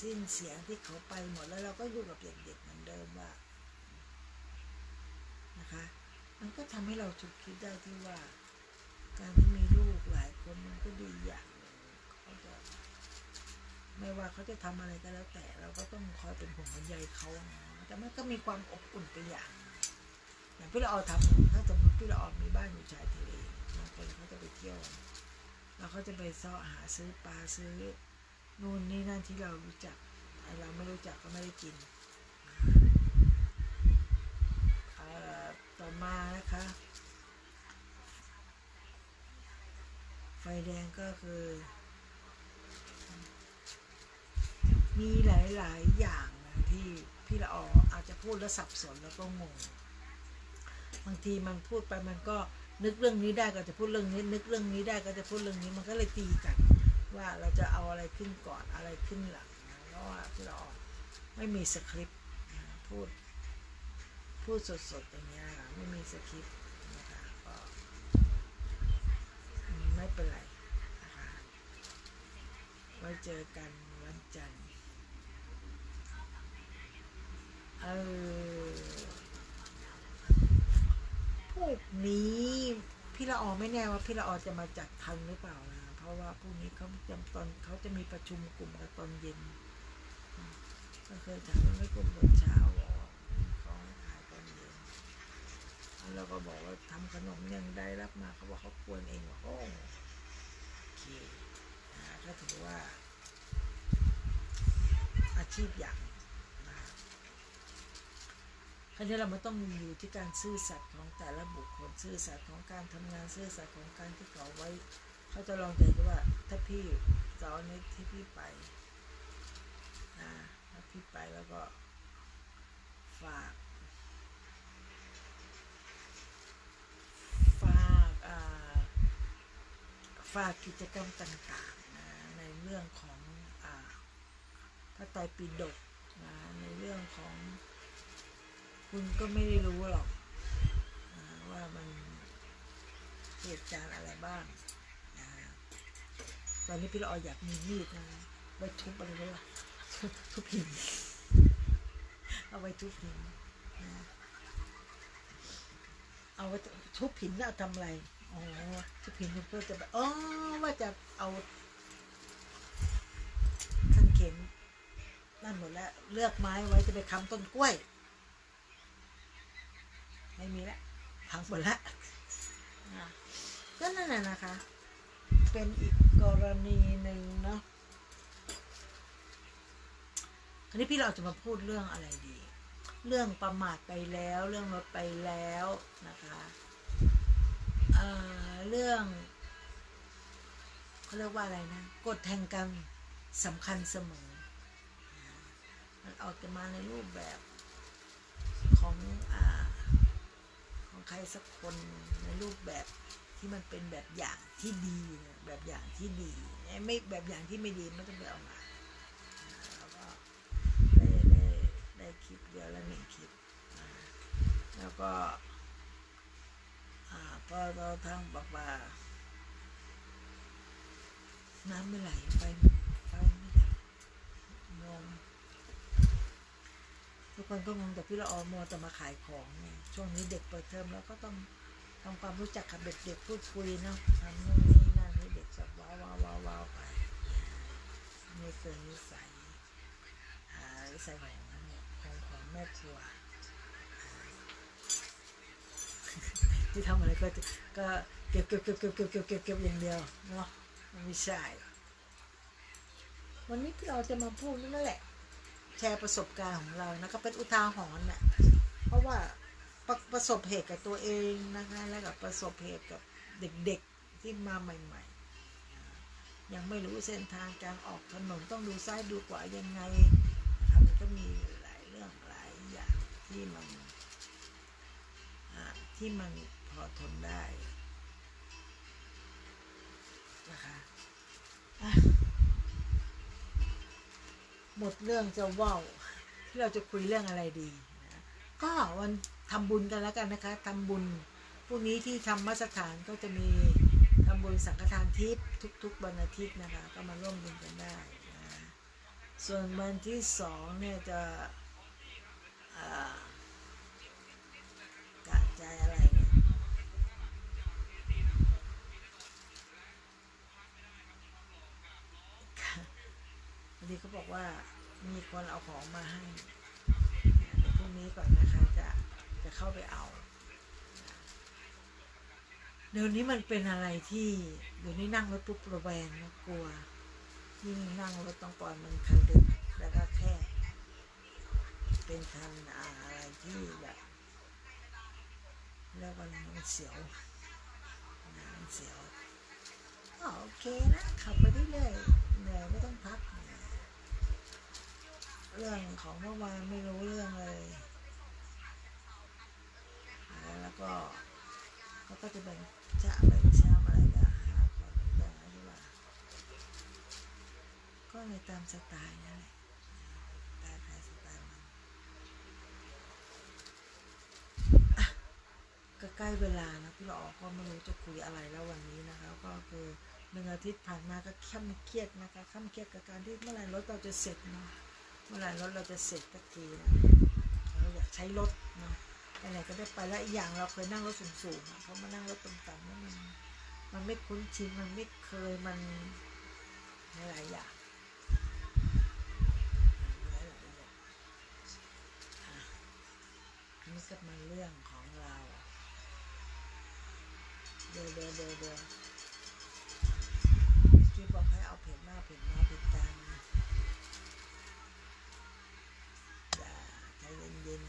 สิ้นเสียงที่เขาไปหมดแล้วเราก็อยู่กับเด็กๆเหมือนเดิมว่านะคะมันก็ทำให้เราฉุกคิดได้ที่ว่าการที่มีลูกหลายคนมันก็ดีอย่างหนึ่งเขาจะไม่ว่าเขาจะทำอะไรก็แล้วแต่เราก็ต้องคอยเป็นห่วงเป็นใยเขาแต่มันก็มีความอบอุ่นไปอย่างพี่ละออทำถ้าสมมติพี่ละออมีบ้านอยู่ชายทะเลบางคนเขาจะไปเที่ยวแล้วเขาจะไปเสาะหาซื้อปลาซื้อนู่นนี่นั่นที่เรารู้จักเราไม่รู้จักก็ไม่ได้กินต่อมานะคะไฟแดงก็คือมีหลายๆอย่างนะที่พี่ละอออาจจะพูดแล้วสับสนแล้วก็งงบางทีมันพูดไปมันก็นึกเรื่องนี้ได้ก็จะพูดเรื่องนี้นึกเรื่องนี้ได้ก็จะพูดเรื่องนี้มันก็เลยตีกันว่าเราจะเอาอะไรขึ้นก่อนอะไรขึ้นหลังเพราะว่าพี่ละออไม่มีสคริปต์พูดสดๆอย่างเงี้ยไม่มีสคริปต์นะคะก็ไม่เป็นไรนะคะไว้เจอกันวันจันทร์พวกนี้พี่ละออไม่แน่ว่าพี่ละออจะมาจัดทันหรือเปล่านะเพราะว่าพรุ่งนี้เขาจะมีประชุมกลุ่มกันตอนเย็นก็เคยถามไม่กลุ่มตอนเช้าบอกเขาให้ถ่ายตอนเย็นแล้วก็บอกว่าทำขนมยังได้รับมาเขาบอกเขาควรเองว่าโอเคก็ถือว่าอาชีพอย่างคราวนี้เราไม่ต้องอยู่ที่การซื่อสัตย์ของแต่ละบุคคลซื่อสัตย์ของการทำงานซื่อสัตย์ของการที่เขาไว้เขาจะลองใจดูว่าถ้าพี่เสาร์นี้ที่พี่ไปถ้าพี่ไปแล้วก็ฝากกิจกรรมต่างๆในเรื่องของพระไตรปิฎกในเรื่องของคุณก็ไม่ได้รู้หรอกว่ามันเหตุการณ์อะไรบ้างตอนนี้พี่ละออยากมีมีดนะไว้ทุบอะไรไว้ล่ะทุบหินเอาไว้ทุบหินเอาไว้ทุบหินแล้วเอาทำอะไรอ๋อทุบหินเพื่อจะแบบว่าจะเอาขั้นเข็มนั่นหมดแล้วเลือกไม้ไว้จะไปค้ำต้นกล้วยไม่มีแล้วพังหมดแล้วก็นั่นแหละนะคะเป็นอีกกรณีหนึ่งเนาะคราวนี้พี่เราจะมาพูดเรื่องอะไรดีเรื่องประมาทไปแล้วเรื่องรถไปแล้วนะคะเรื่องเขาเรียกว่าอะไรนะกฎแห่งกรรมสำคัญเสมอมันออกมาในรูปแบบ ของของใครสักคนในรูปแบบที่มันเป็นแบบอย่างที่ดีแบบอย่างที่ดีไม่แบบอย่างที่ไม่ดีไม่ต้องไปเอามาแล้วก็ได้คลิปเดียวละ1 คลิปแล้วก็พอเราทางบอกว่าน้ำไม่ไหลไฟไม่ดับงงทุกคนก็งงแต่พี่ละออมัวแต่มาขายของช่วงนี้เด็กเปิดเทอมแล้วก็ต้องทำความรู้จักกับเด็กๆพูดคุยเนาะทำนู่นนี่นั่นให้เด็กแบบว้าวไปนี่คือนิสัยของแม่ครัวที่ทำอะไรก็เก็บอย่างเดียวเนาะไม่ใช่วันนี้ที่เราจะมาพูดนั่นแหละแชร์ประสบการณ์ของเรานะก็เป็นอุทาหรณ์น่ะเพราะว่าประสบเหตุกับตัวเองนะคะแล้วกับประสบเหตุกับเด็กๆที่มาใหม่ๆยังไม่รู้เส้นทางการออกถนนต้องดูซ้ายดูขวายังไงมันก็มีหลายเรื่องหลายอย่างที่มันพอทนได้นะคะหมดเรื่องจะว่าวที่เราจะคุยเรื่องอะไรดีนะก็วันทำบุญกันแล้วกันนะคะทำบุญพรุ่งนี้ที่ธรรมสถานก็จะมีทำบุญสังฆทานทิพย์ทุกวันอาทิตย์นะคะก็มาร่วมบุญกันได้นะส่วนวันที่2เนี่ยจะกระจายอะไรเนี่ยวันนี้เขาบอกว่ามีคนเอาของมาให้เดี๋ยวพรุ่งนี้ก่อนนะคะจะเข้าไปเอาเดี๋ยวนี้มันเป็นอะไรที่เดี๋ยวนี้นั่งรถปุ๊บระแวงนะกลัวยิ่งนั่งรถต้องปล่อยมันคันเดินแล้วก็แค่เป็นคันอะไรที่แบบเรียกว่าอะไรมันเสียวโอเคนะขับไปเรื่อยๆเหนื่อยไม่ต้องพักเรื่องของเมื่อวานไม่รู้เรื่องเลยแล้วก็เขาก็จะแบ่งชามอะไรก็5 คนอย่างนั้นดีกว่าก็เลยตามสไตล์นั่นแหละสไตล์มันก็ใกล้เวลานะพี่เราก็ไม่รู้จะคุยอะไรแล้ววันนี้นะคะก็คือ1 อาทิตย์ผ่านมาก็ค่ำเครียดนะคะค่ำเครียดกับการที่เมื่อไหร่รถเราจะเสร็จเนาะเมื่อไหร่รถเราจะเสร็จสักทีนะเราอยากใช้รถเนาะไหนก็ได้ไปแล้วอีกอย่างเราเคยนั่งรถสูงๆเพราะมานั่งรถต่ำๆแล้วมันไม่คุ้นชินมันไม่เคยมันหลายอย่างนี่ก็มาเรื่องของเราเดี๋ยวที่บอกให้เอาเพจหน้าเพจตามใจเย็น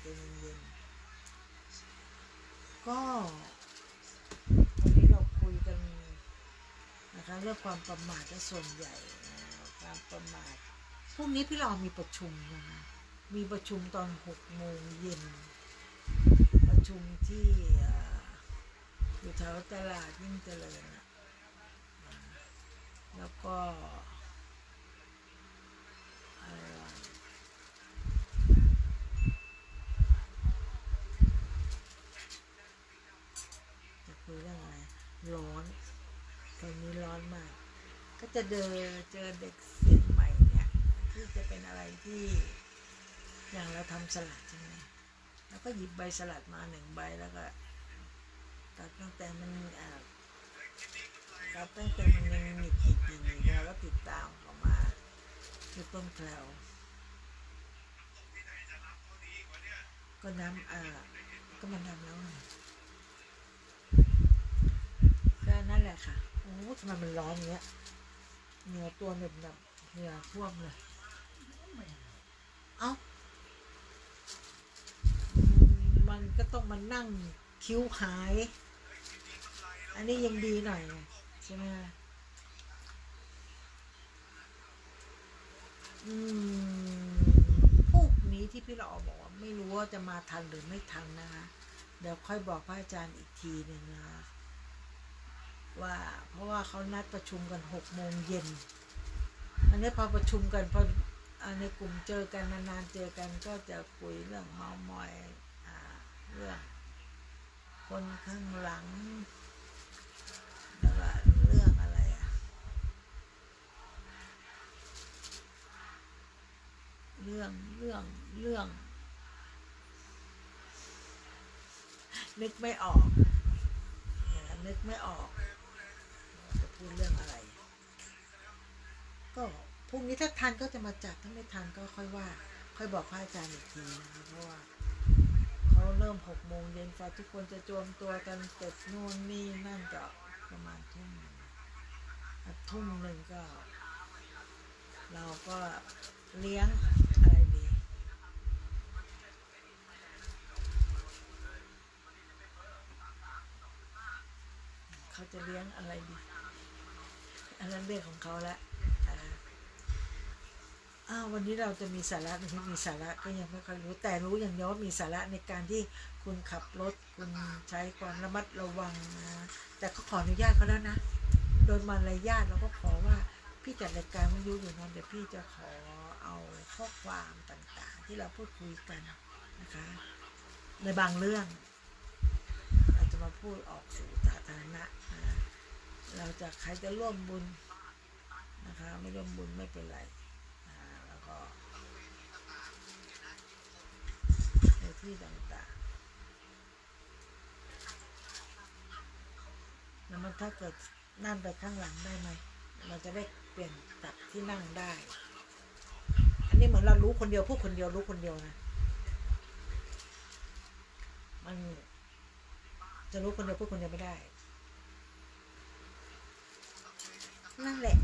ก็วันนี้เราคุยกันนะคะเรื่องความประมาทและส่วนใหญ่ความประมาทพรุ่งนี้พี่เรามีประชุมนะคะมีประชุมตอน6 โมงเย็นประชุมที่อยู่แถวตลาดยิ่งเจริญนะแล้วก็จะคุยเรื่องอะไรร้อนตอนนี้ร้อนมากก็จะเจอเด็กเสียงใหม่เนี่ยที่จะเป็นอะไรที่อย่างเราทำสลัดใช่ไหมแล้วก็หยิบใบสลัดมา1 ใบแล้วก็ตัดตั้งแต่มันยังหนีบแล้วก็ติดตามเข้ามาคือต้นแคลวก็น้ำก็มันทำแล้วไงก็นั่นแหละค่ะโอ้ทำไมมันร้อนอย่างเงี้ยเหงื่อตัวแบบเหงื่อท่วมเลยเอ้ามันก็ต้องมานั่งคิ้วหายอันนี้ยังดีหน่อยใช่ไหมพวกนี้ที่พี่เราบอกว่า ไม่รู้ว่าจะมาทันหรือไม่ทันนะคะเดี๋ยวค่อยบอกพระอาจารย์อีกทีหนึ่งนะคะว่าเพราะว่าเขานัดประชุมกัน6 โมงเย็นอันนี้พอประชุมกันพอในกลุ่มเจอกันนานๆเจอกันก็จะคุยเรื่องเมามอยเรื่องคนข้างหลังแล้วก็เรื่องอะไรเรื่องนึกไม่ออกนึกไม่ออกจะพูดเรื่องอะไรก็พรุ่งนี้ถ้าทันก็จะมาจัดถ้าไม่ทันก็ค่อยว่าค่อยบอกพระอาจารย์อีกทีนะคะเพราะว่าเขาเริ่ม6 โมงเย็นฝ่ายทุกคนจะรวมตัวกันเสร็จนู่นนี่นั่นก็ประมาณทุ่ม 1ก็เราก็เลี้ยงอะไรดีเขาจะเลี้ยงอะไรดีอันนั้นเรื่องของเขาละวันนี้เราจะมีสาระหรือไม่มีสาระก็ยังไม่ค่อยรู้แต่รู้อย่างเดียวว่ามีสาระในการที่คุณขับรถคุณใช้ความระมัดระวังนะแต่ก็ขออนุญาตเขาแล้วนะโดยมารยาทเราก็ขอว่าพี่จัดรายการวิทยุอยู่นอนเดี๋ยวพี่จะขอเอาข้อความต่างๆที่เราพูดคุยกันนะคะในบางเรื่องเราจะมาพูดออกสู่สาธารณะนะเราจะใครจะร่วมบุญนะคะไม่ร่วมบุญไม่เป็นไรแล้วก็ในที่ต่างๆแล้วมันถ้าเกิดนั่งไปข้างหลังได้ไหมเราจะได้เปลี่ยนตัดที่นั่งได้อันนี้เหมือนเรารู้คนเดียวพูดคนเดียวรู้คนเดียวนะมันจะรู้คนเดียวพูดคนเดียวไม่ได้นั่นแหละ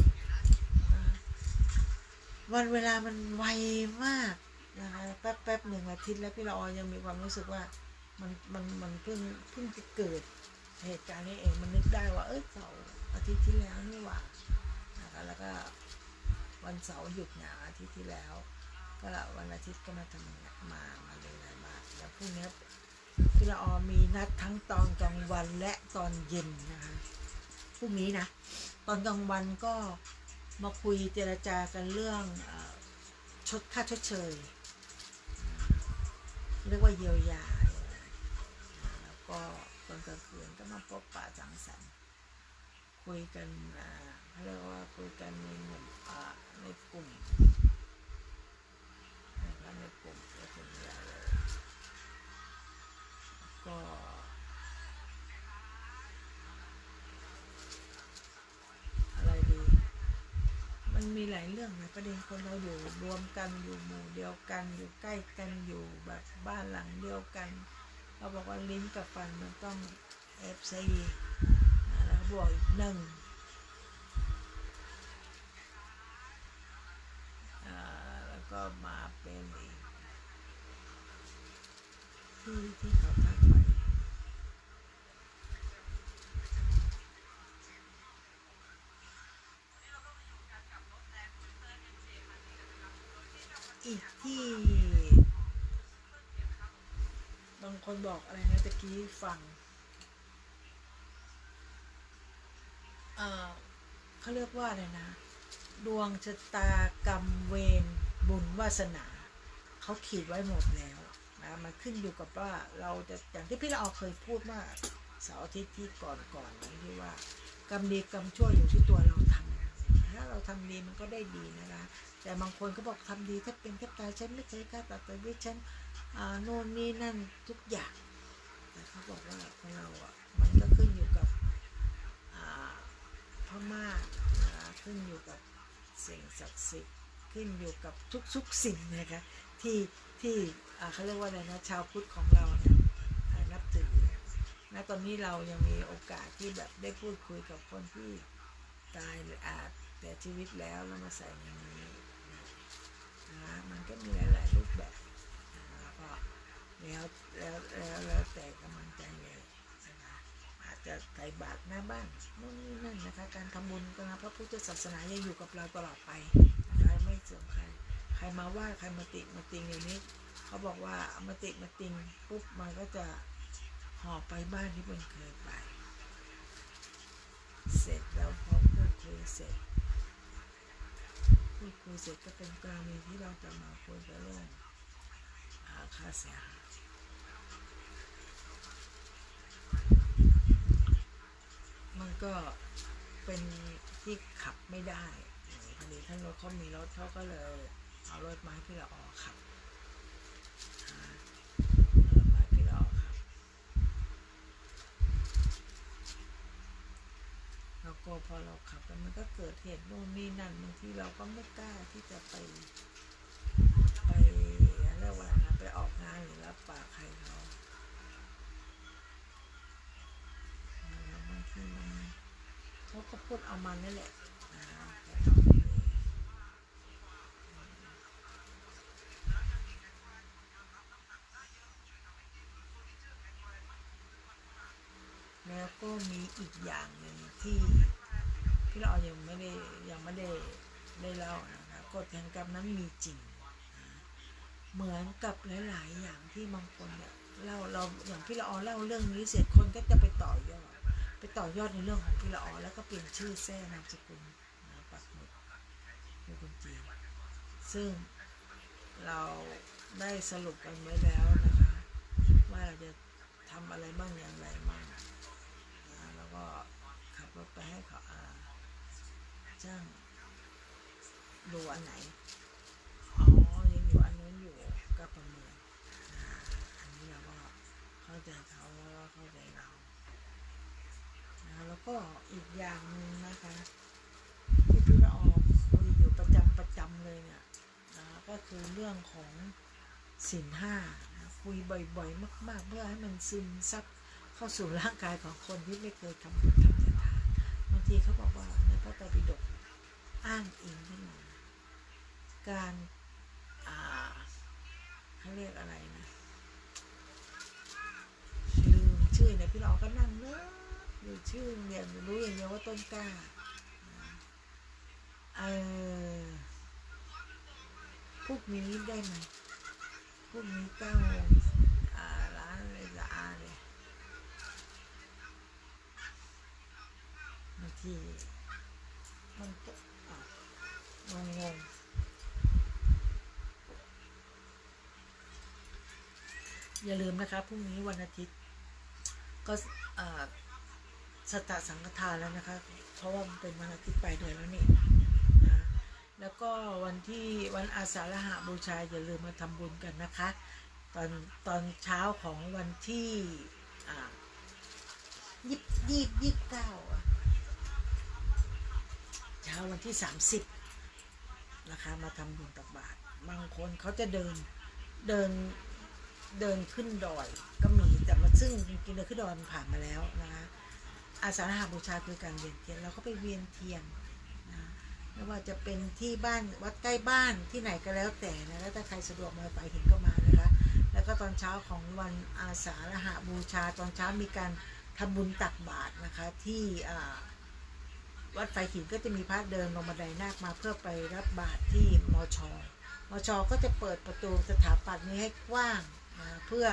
วันเวลามันไวมากนะคะแป๊บ1 อาทิตย์แล้วพี่ละออยังมีความรู้สึกว่ามันเพิ่งจะเกิดเหตุการณ์นี้เองมันนึกได้ว่าเสาร์อาทิตย์ที่แล้วนี่หว่านะคะแล้วก็วันเสาร์หยุดงานอาทิตย์ที่แล้วก็วันอาทิตย์ก็มาทำงานมาดูงานมาแล้วพรุ่งนี้พี่ละออมีนัดทั้งตอนกลางวันและตอนเย็นนะคะพรุ่งนี้นะตอนกลางวันก็มาคุยเจรจากันเรื่องค่าชดเชยเรียกว่าเยียวยาแล้วก็ตอนกลางคืนก็มาพบปะสังสรรค์คุยกันเขาเรียกว่าคุยกันในกลุ่มนะครับในกลุ่มใหญ่เลยก็อะไรดีมันมีหลายเรื่องนะประเด็นคนเราอยู่รวมกันอยู่หมู่เดียวกันอยู่ใกล้กันอยู่แบบบ้านหลังเดียวกันเราบอกว่าลิ้นกับฟันมันต้องFCแล้วบวกอีก1แล้วก็มาเป็นอีกที่เขาทักไปอีกที่บางคนบอกอะไรนะตะกี้ฟังเขาเรียกว่าอะไรนะดวงชะตากรรมเวรบุญวาสนาเขาขีดไว้หมดแล้วนะมันขึ้นอยู่กับว่าเราจะอย่างที่พี่ละออเคยพูดว่าเสาร์อาทิตย์ที่ก่อนนั้นที่ว่ากรรมดีกรรมชั่วอยู่ที่ตัวเราทำถ้าเราทำดีมันก็ได้ดีนะคะแต่บางคนก็บอกทำดีถ้าเป็นแค่ตายฉันไม่เคยฆ่าตัดชีวิตฉันโน่นนี่นั่นทุกอย่างแต่เขาบอกว่าของเรามันก็ขึ้นอยู่กับพม่าขึ้นอยู่กับสิ่งศักดิ์สิทธิ์ขึ้นอยู่กับทุกสิ่งนะคะที่เขาเรียกว่าอะไรนะชาวพุทธของเราเนี่ยนับถือณตอนนี้เรายังมีโอกาสที่แบบได้พูดคุยกับคนที่ตายหรือแต่ชีวิตแล้วมาใส่ในนี้นะมันก็มีหลายๆรูปแบบแล้วก็แล้วแต่กำลังใจเลยนะคะอาจจะใส่บาตรหน้าบ้านนู่นนี่นั่นนะคะการทำบุญนะพระพุทธศาสนายังอยู่กับเราตลอดไปนะคะไม่เสื่อมใครมาว่าใครมาติอย่างนี้เขา เขาบอกว่าเอามาติดมาติงปุ๊บมันก็จะห่อไปบ้านที่มันเคยไปเสร็จแล้วพอพูดคุยเสร็จก็เป็นกรณีที่เราจะมาคุยกันเรื่องค่าเสียหายมันก็เป็นที่ขับไม่ได้พอดีท่านรถเขามีรถเขาก็เลยเอารถมาที่เราออกขับมาที่เราออกขับแล้วก็พอเราขับแล้วมันก็เกิดเหตุโน่นนี่นั่นบางทีเราก็ไม่กล้าที่จะไปเรียกว่าไปออกงานหรือรับปากใครเขาบางทีเขาก็พูดเอามันนั่นแหละแล้วก็มีอีกอย่างหนึ่งที่เรายังไม่ได้เล่านะคะกฎแห่งกรรมนั้นมีจริงเหมือนกับหลายๆอย่างที่บางคนเนี่ยเราอย่างพี่ละออเล่าเรื่องนี้เสร็จคนก็จะไปต่อยอดในเรื่องของพี่ละออแล้วก็เปลี่ยนชื่อแท้นามสกุลปักหมุดเป็นคนจีนซึ่งเราได้สรุปกันไว้แล้วนะคะว่าเราจะทำอะไรบ้างอย่างไรบ้างแล้วก็ขับรถไปให้เขาจ้างดูอันไหนยังอยู่อันนู้นอยู่ก็ประเมินอันนี้เราก็เข้าใจเขาแล้วก็เข้าใจเราแล้วก็อีกอย่างหนึ่งนะคะที่พี่ละออคุยอยู่ประจำเลยเนี่ยก็คือเรื่องของศีลห้าคุยบ่อยๆมากๆเพื่อให้มันซึมซับเข้าสู่ร่างกายของคนที่ไม่เคยทำบุญทำทานบางทีเขาบอกว่าในพระไตรปิฎกอ้างอิงขึ้นมาการเขาเรียกอะไรนะลืมชื่อเนี่ยพี่เราก็นั่งเนอะอยู่ชื่อเนี่ยรู้อย่างเดียวว่าต้นกล้าพวกนี้ได้ไหมพวกนี้9 โมงร้านเลยเลยบางทีมันก็งงอย่าลืมนะคะพรุ่งนี้วันอาทิตย์ก็สัตตสังฆทานแล้วนะคะเพราะว่ามันเป็นวันอาทิตย์ปลายเดือนแล้วนี่นะแล้วก็วันอาสาฬหบูชาอย่าลืมมาทำบุญกันนะคะตอนเช้าของวันที่29เช้าวันที่30นะคะมาทำบุญตักบาตรบางคนเขาจะเดินขึ้นดอยก็มีแต่มาซึ่งจริงๆเดินขึ้นดอยมันผ่านมาแล้วนะคะอาสาฬหบูชาคือการเวียนเทียนเราก็ไปเวียนเทียนนะไม่ว่าจะเป็นที่บ้านวัดใกล้บ้านที่ไหนก็แล้วแต่นะแล้วถ้าใครสะดวกมาไปเห็นก็มานะคะแล้วก็ตอนเช้าของวันอาสาฬหบูชาตอนเช้ามีการทำบุญตักบาตรนะคะที่วัดไฟหินก็จะมีพระเดินลงบันไดนาคมาเพื่อไปรับบาตรที่มช.ก็จะเปิดประตูสถาปัตย์นี้ให้กว้างเพื่อ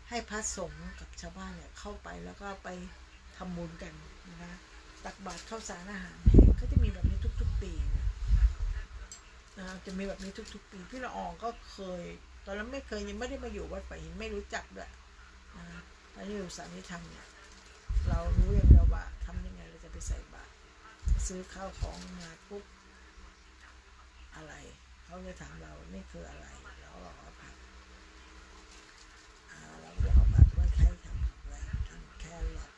ให้พระสงฆ์กับชาวบ้านเนี่ยเข้าไปแล้วก็ไปทำบุญกันนะคะตักบาตรข้าวสารอาหารเขาจะมีแบบนี้ทุกๆปีนะจะมีแบบนี้ทุกๆปีพี่ละอองก็เคยตอนนั้นไม่เคยยังไม่ได้มาอยู่วัดไฟหินไม่รู้จักด้วยนะตอนนี้อยู่สานิธรรมเนี่ยเรารู้อย่างเดียวว่าทำยังไงเราจะไปใส่บาตรซื้อข้าวของมาปุ๊บอะไรเขาจะถามเรานี่คืออะไรเราบอกว่าผักเราบอกว่าผักว่าใครทำอะไรกินแครอท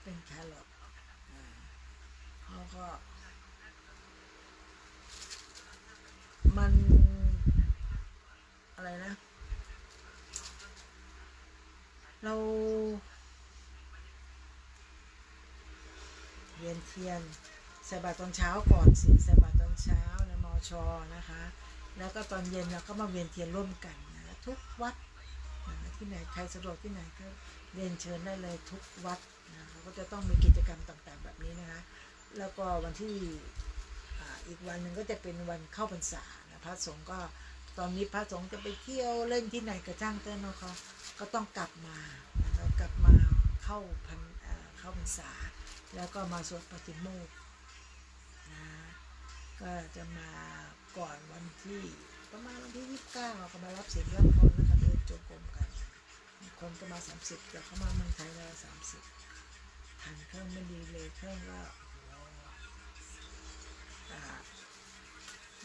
เป็นแครอทเขาก็มันอะไรนะเราเวียนเทียนใส่บาตรตอนเช้าก่อนสิใส่บาตรตอนเช้าในมช.นะคะแล้วก็ตอนเย็นเราก็มาเวียนเทียนร่วมกันนะทุกวัดนะที่ไหนใครสะดวกที่ไหนก็เรียนเชิญได้เลยทุกวัดนะเขาก็จะต้องมีกิจกรรมต่างๆแบบนี้นะคะแล้วก็วันที่อีกวันหนึ่งก็จะเป็นวันเข้าพรรษานะพระสงฆ์ก็ ตอนนี้พระสงฆ์จะไปเที่ยวเล่นที่ไหนก็จ้างเต้นนะคะก็ต้องกลับมาแล้วกลับมาเข้าพรรษาแล้วก็มาสวดปฏิโมกข์นะก็จะมาก่อนวันที่ประมาณวันที่29ก็มารับศีลรับพรแล้วก็เดินจงกรมกันคนก็มา30แต่เขามาเมืองไทยแล้ว30ทันเครื่องไม่ดีเลยเครื่องก็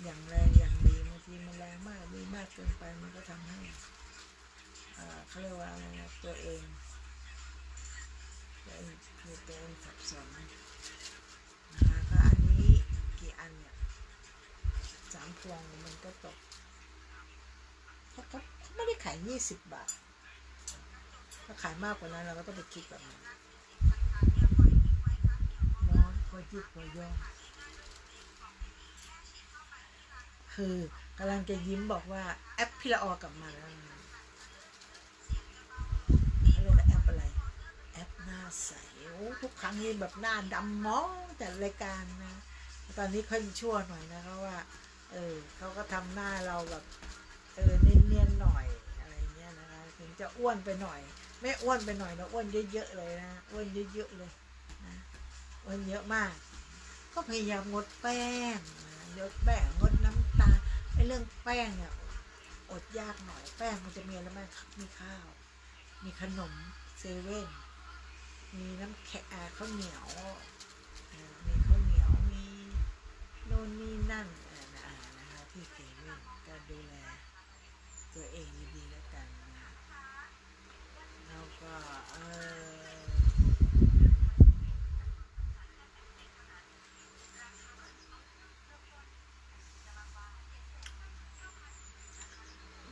อย่างแรงอย่างดีบางทีมันแรงมากดีมากเกินไปมันก็ทำให้เขาเรียกว่าอะไรนะตัวเองสับสนนะคะก็อันนี้กี่อันเนี่ย3 พวงมันก็ตกเขาไม่ได้ขาย20 บาทถ้าขายมากกว่านั้นเราก็ต้องไปคิดแบบนั้นน้องพอยืดพอย่อคือกำลังจะยิ้มบอกว่าแอปพี่ละออกลับมาแล้วเขาเรียกว่าแอปอะไรแอปหน้าใสโอ้ทุกครั้งนี้แบบหน้าดำมองแต่รายการนะตอนนี้ค่อยชั่วหน่อยนะเพราะว่าเขาก็ทำหน้าเราแบบเนียนๆหน่อยอะไรเงี้ยนะคะถึงจะอ้วนไปหน่อยไม่อ้วนไปหน่อยนะอ้วนเยอะๆเลยนะอ้วนเยอะๆเลยนะอ้วนเยอะมากก็พยายามงดแป้งงดแป้งงดน้ำตาลไอ้เรื่องแป้งเนี่ยอดยากหน่อยแป้งมันจะมีอะไรบ้างมีข้าวมีขนมเซเว่นมีน้ำแข็งข้าวเหนียวมีข้าวเหนียวมีโน่นนี่นั่นนะคะที่เซเว่นก็ดูแลตัวเองดีๆแล้วกันนะแล้วก็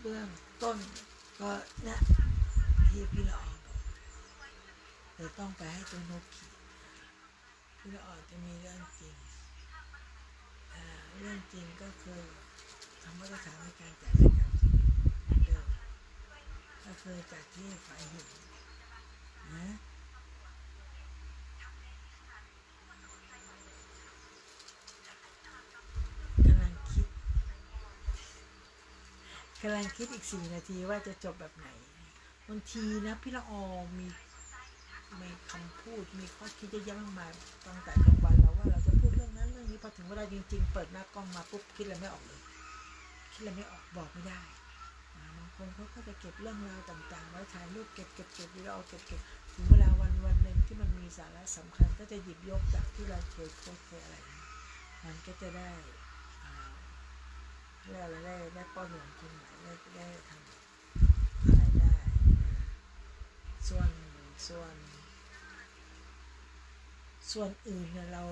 เบื้องต้นก็นะที่พี่ละออบอกเดี๋ยวต้องไปให้ตัวนกขี่พี่ละออจะมีเรื่องจริงเรื่องจริงก็คือทำมาตรฐานในการจัดรายการเดิมก็คือจากที่ฝ่ายหินนะกำลังคิดอีก4 นาทีว่าจะจบแบบไหนบางทีนะพี่ละออมีคำพูดมีข้อคิดเยอะแยะมากมายตั้งแต่กลางวันแล้วว่าเราจะพูดเรื่องนั้นเรื่องนี้พอถึงเวลาจริงๆเปิดหน้ากล้องมาปุ๊บคิดอะไรไม่ออกเลยคิดอะไรไม่ออกบอกไม่ได้บางคนเขาก็จะเก็บเรื่องราวต่างๆไว้ถ่ายรูปเก็บวิดีโอเก็บถึงเวลาวันหนึ่งที่มันมีสาระสำคัญก็จะหยิบยกจากที่เราเคยโพสเคยอะไรมันก็จะได้ได้ป้อนหนุนคนใหม่ได้ทำอะไรได้ส่วนอื่นเนี่ยเรา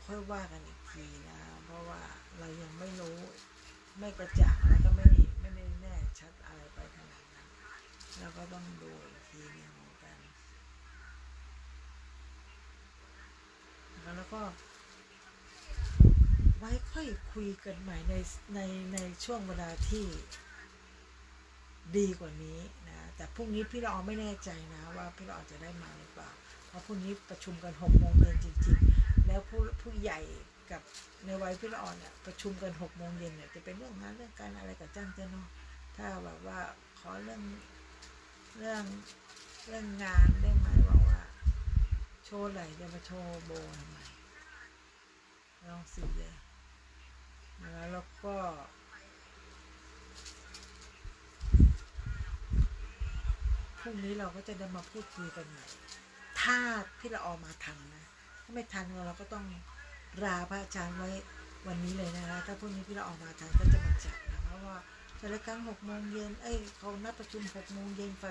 ค่อยว่ากันอีกทีนะเพราะว่าเรายังไม่รู้ไม่กระจ่างแล้วก็ไม่ได้แน่ชัดอะไรไปขนาดนั้นเราก็ต้องดูอีกทีนึงเหมือนกันแล้วก็ไว้ค่อยคุยกันใหม่ในช่วงเวลาที่ดีกว่านี้นะแต่พรุ่งนี้พี่เราไม่แน่ใจนะว่าพี่เราจะได้มาหรือเปล่าเพราะพรุ่งนี้ประชุมกัน6 โมงเย็นจริงๆแล้วผู้ใหญ่กับในวัยพี่ละอ่อนเนี่ยประชุมกัน6 โมงเย็นเนี่ยจะเป็นเรื่องงานเรื่องการอะไรกับจ้างเจ้าเนาะถ้าแบบว่าขอเรื่องงานได้ไหมบอกว่าโชว์ไหลจะมาโชว์โบทำไมลองสิเลยแล้วก็พรุ่งนี้เราก็จะได้มาพูดคุยกันใหม่ถ้าพี่ละออมาทันนะถ้าไม่ทันเราก็ต้องลาพระอาจารย์ไว้วันนี้เลยนะคะถ้าพรุ่งนี้พี่ละออมาทันก็จะมาจัดนะเพราะว่าแต่ละครั้ง6 โมงเย็นเขานัดประชุม6 โมงเย็นฝ่า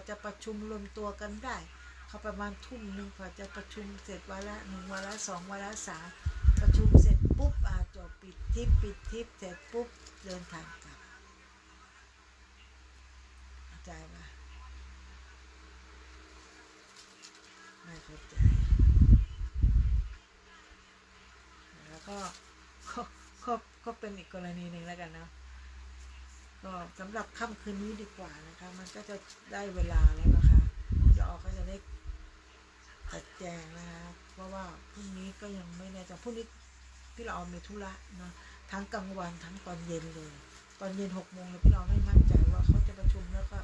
จะประชุมรวมตัวกันได้เขาประมาณ1 ทุ่มฝ่าจะประชุมเสร็จวาระ1วาระ2วาระ3ประชุมเสร็จปุ๊บจบปิดทิปเสร็จปุ๊บเดินทางกลับเข้าใจปะไม่เข้าใจแล้วก็เป็นอีกกรณีหนึ่งแล้วกันนะก็สำหรับค่ำคืนนี้ดีกว่านะคะมันก็จะได้เวลาแล้วนะคะจะออกก็จะได้จัดแจงนะคะเพราะว่าพรุ่งนี้ก็ยังไม่แน่ใจพรุ่งนี้พี่เรามีธุระนะทั้งกลางวันทั้งตอนเย็นเลย ตอนเย็น6 โมงพี่เราไม่มั่นใจว่าเขาจะประชุมแล้วก็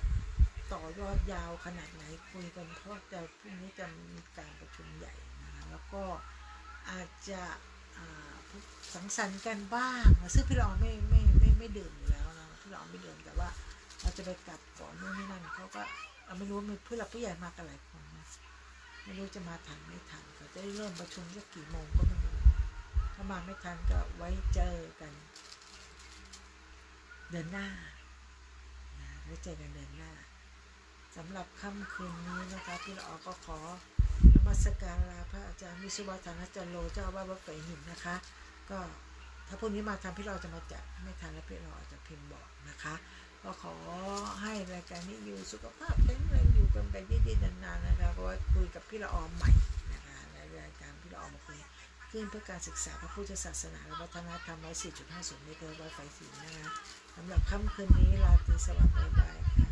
ต่อยอดยาวขนาดไหนคุยกันเพราะแต่พรุ่งนี้จะมีการประชุมใหญ่นะคะแล้วก็อาจจะสังสรรค์กันบ้างซึ่งพี่เราไม่ดื่มอยู่แล้วนะพี่เราไม่ดื่มแต่ว่าเราจะไปกลับก่อนนู่นนี่นั่นเขาก็เราไม่รู้ว่ามีผู้หลักผู้ใหญ่มากันหลายคนนะไม่รู้จะมาทันไม่ทันเขาจะได้เริ่มประชุมสักกี่โมงก็ไม่รู้ถ้ามาไม่ทันก็ไว้เจอกันเดือนหน้าไว้เจอกันเดือนหน้าสำหรับค่ำคืนนี้นะคะพี่ละออก็ขอนมัสการลาพระอาจารย์วิสุวัฒนจันโลเจ้าอาวาสวัดไฝหินนะคะก็ถ้าพรุ่งนี้มาทำพี่เราจะมาจัดไม่ทันแล้วพี่เราอาจจะพิมพ์บอกนะคะก็ขอให้รายการนี้อยู่สุขภาพแข็งแรงอยู่กันไปดีๆนานๆนะคะเพราะว่าคุยกับพี่ละออใหม่นะคะในรายการพี่ละออมาคุยขึ้นเพื่อการศึกษาพระพุทธศาสนาและวัฒนธรรม104.50ในเครือวัดไฝหินนะคะสำหรับค่ำคืนนี้ราตรีสวัสดิ์บ๊ายบายค่ะ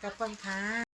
กับก่อนค่ะ